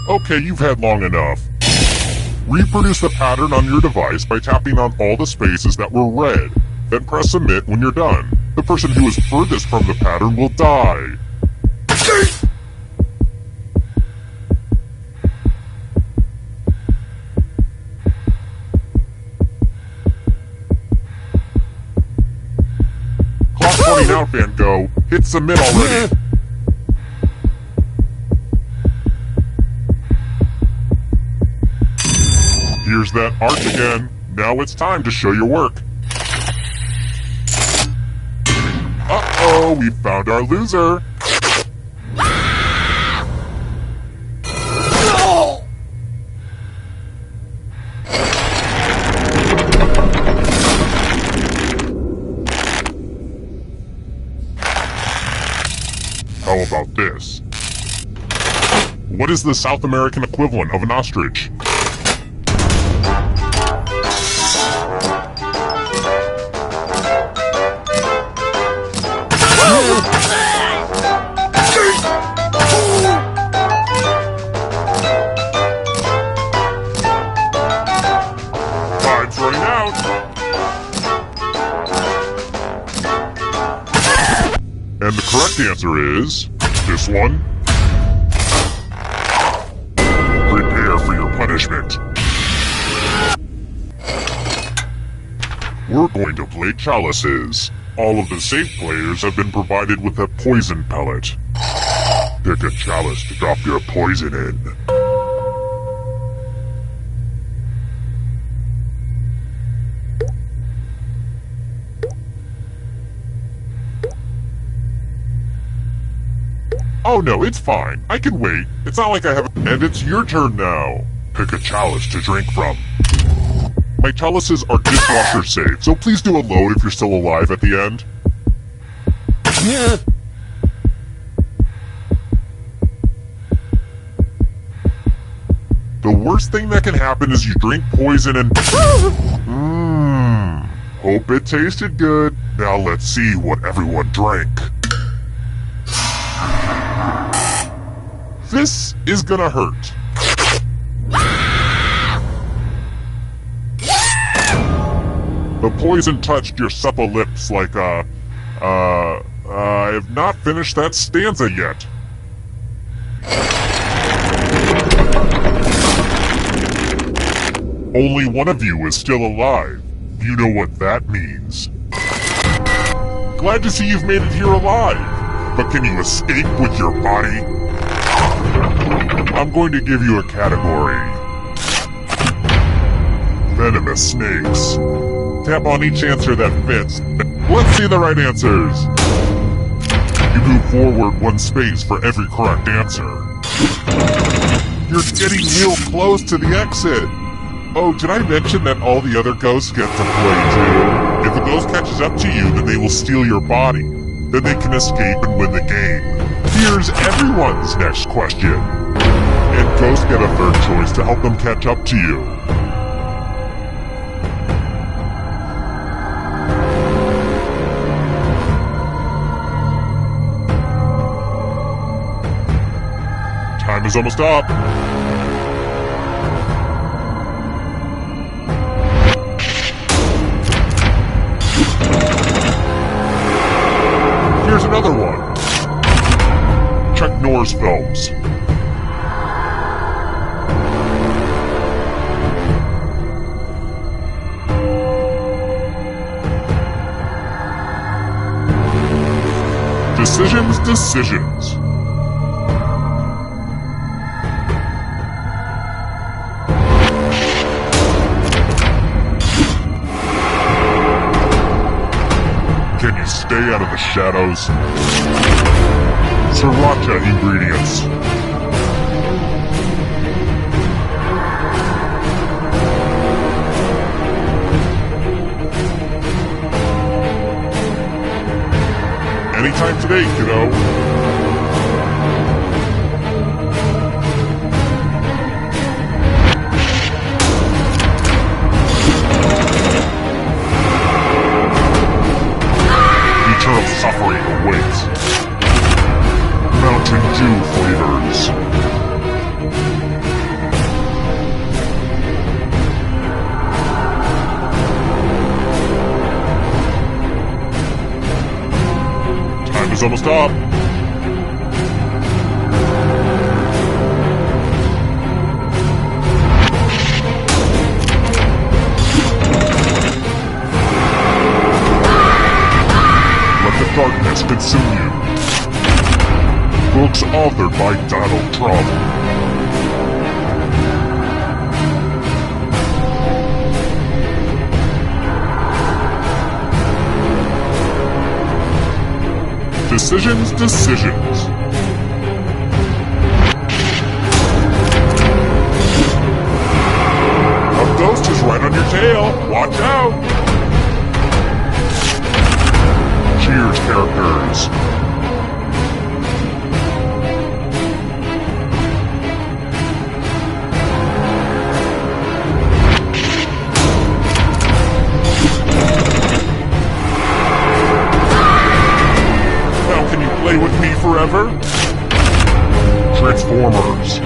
Speaker 13: Okay, you've had long enough. Reproduce the pattern on your device by tapping on all the spaces that were red. Then press submit when you're done. The person who is furthest from the pattern will die. out, Van Gogh. Hit submit already. Here's that art again. Now it's time to show your work. Uh-oh, we found our loser. How about this? What is the South American equivalent of an ostrich? Time's running out. And the correct answer is this one. Prepare for your punishment. We're going to play chalices. All of the safe players have been provided with a poison pellet. Pick a chalice to drop your poison in. Oh no, it's fine. I can wait. It's not like I have... And it's your turn now. Pick a chalice to drink from. My chalices are dishwasher safe, so please do a load if you're still alive at the end. Yeah. The worst thing that can happen is you drink poison and... Hope it tasted good. Now let's see what everyone drank. This is gonna hurt. The poison touched your supple lips like, I have not finished that stanza yet. Only one of you is still alive. You know what that means. Glad to see you've made it here alive. But can you escape with your body? I'm going to give you a category. Venomous snakes. Tap on each answer that fits. Let's see the right answers. You move forward one space for every correct answer. You're getting real close to the exit. Oh, did I mention that all the other ghosts get to play too? If a ghost catches up to you, then they will steal your body. Then they can escape and win the game. Here's everyone's next question. And ghosts get a third choice to help them catch up to you. Time is almost up. Here's another one. Chuck Norris films. Decisions. Can you stay out of the shadows? Sriracha ingredients. Anytime today, kiddo. Eternal suffering awaits. Mountain Dew flavors. Time is almost up. Darkness consume you. Books authored by Donald Trump. Decisions. A ghost is right on your tail. Watch out. Cheers, characters. Play with me forever? Transformers.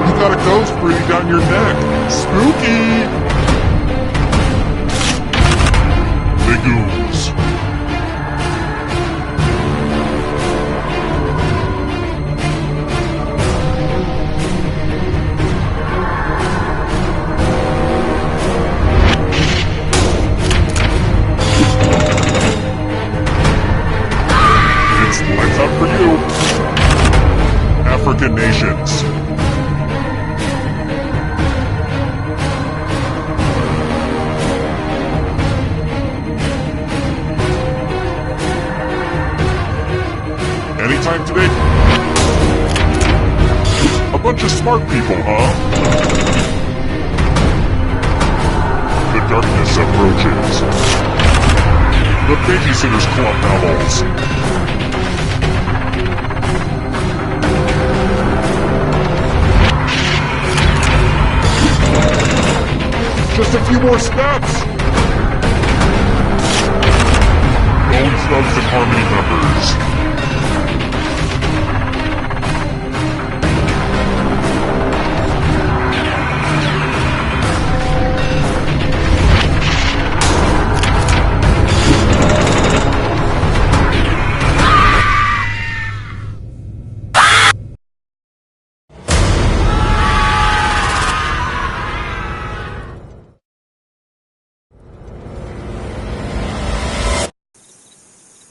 Speaker 13: You got a ghost breathing down your neck. Spooky! Big ooze. Lights up for you. African nations. Anytime today? A bunch of smart people, huh? The darkness approaches. The Babysitter's Club novels. Just a few more steps! Bone Thugs and Harmony members.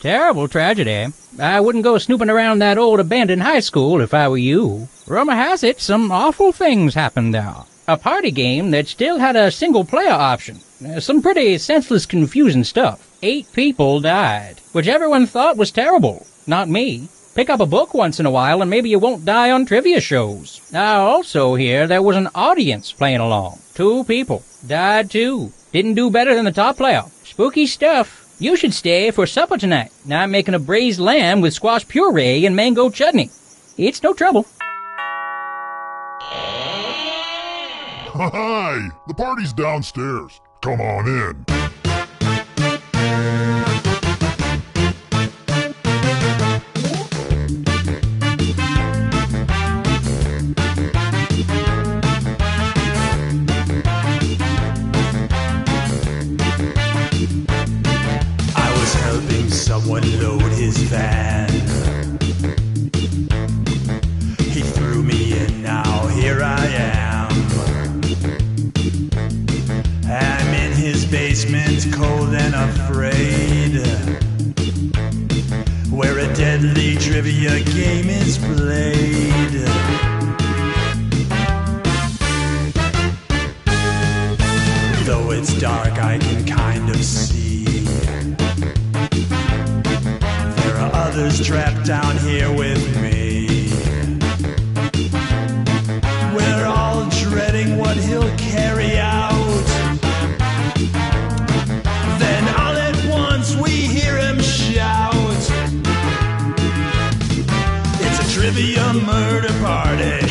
Speaker 16: Terrible tragedy. I wouldn't go snooping around that old abandoned high school if I were you. Rumor has it some awful things happened there. A party game that still had a single-player option. Some pretty senseless, confusing stuff. 8 people died, which everyone thought was terrible. Not me. Pick up a book once in a while and maybe you won't die on trivia shows. I also hear there was an audience playing along. 2 people. Died too. Didn't do better than the top player. Spooky stuff. You should stay for supper tonight. I'm making a braised lamb with squash puree and mango chutney. It's no trouble.
Speaker 13: Hi! The party's downstairs. Come on in.
Speaker 17: Someone load his van. He threw me in, now here I am. I'm in his basement, cold and afraid, where a deadly trivia game is played. Though it's dark, I can kind of see others trapped down here with me. We're all dreading what he'll carry out. Then all at once we hear him shout, it's a trivia murder party.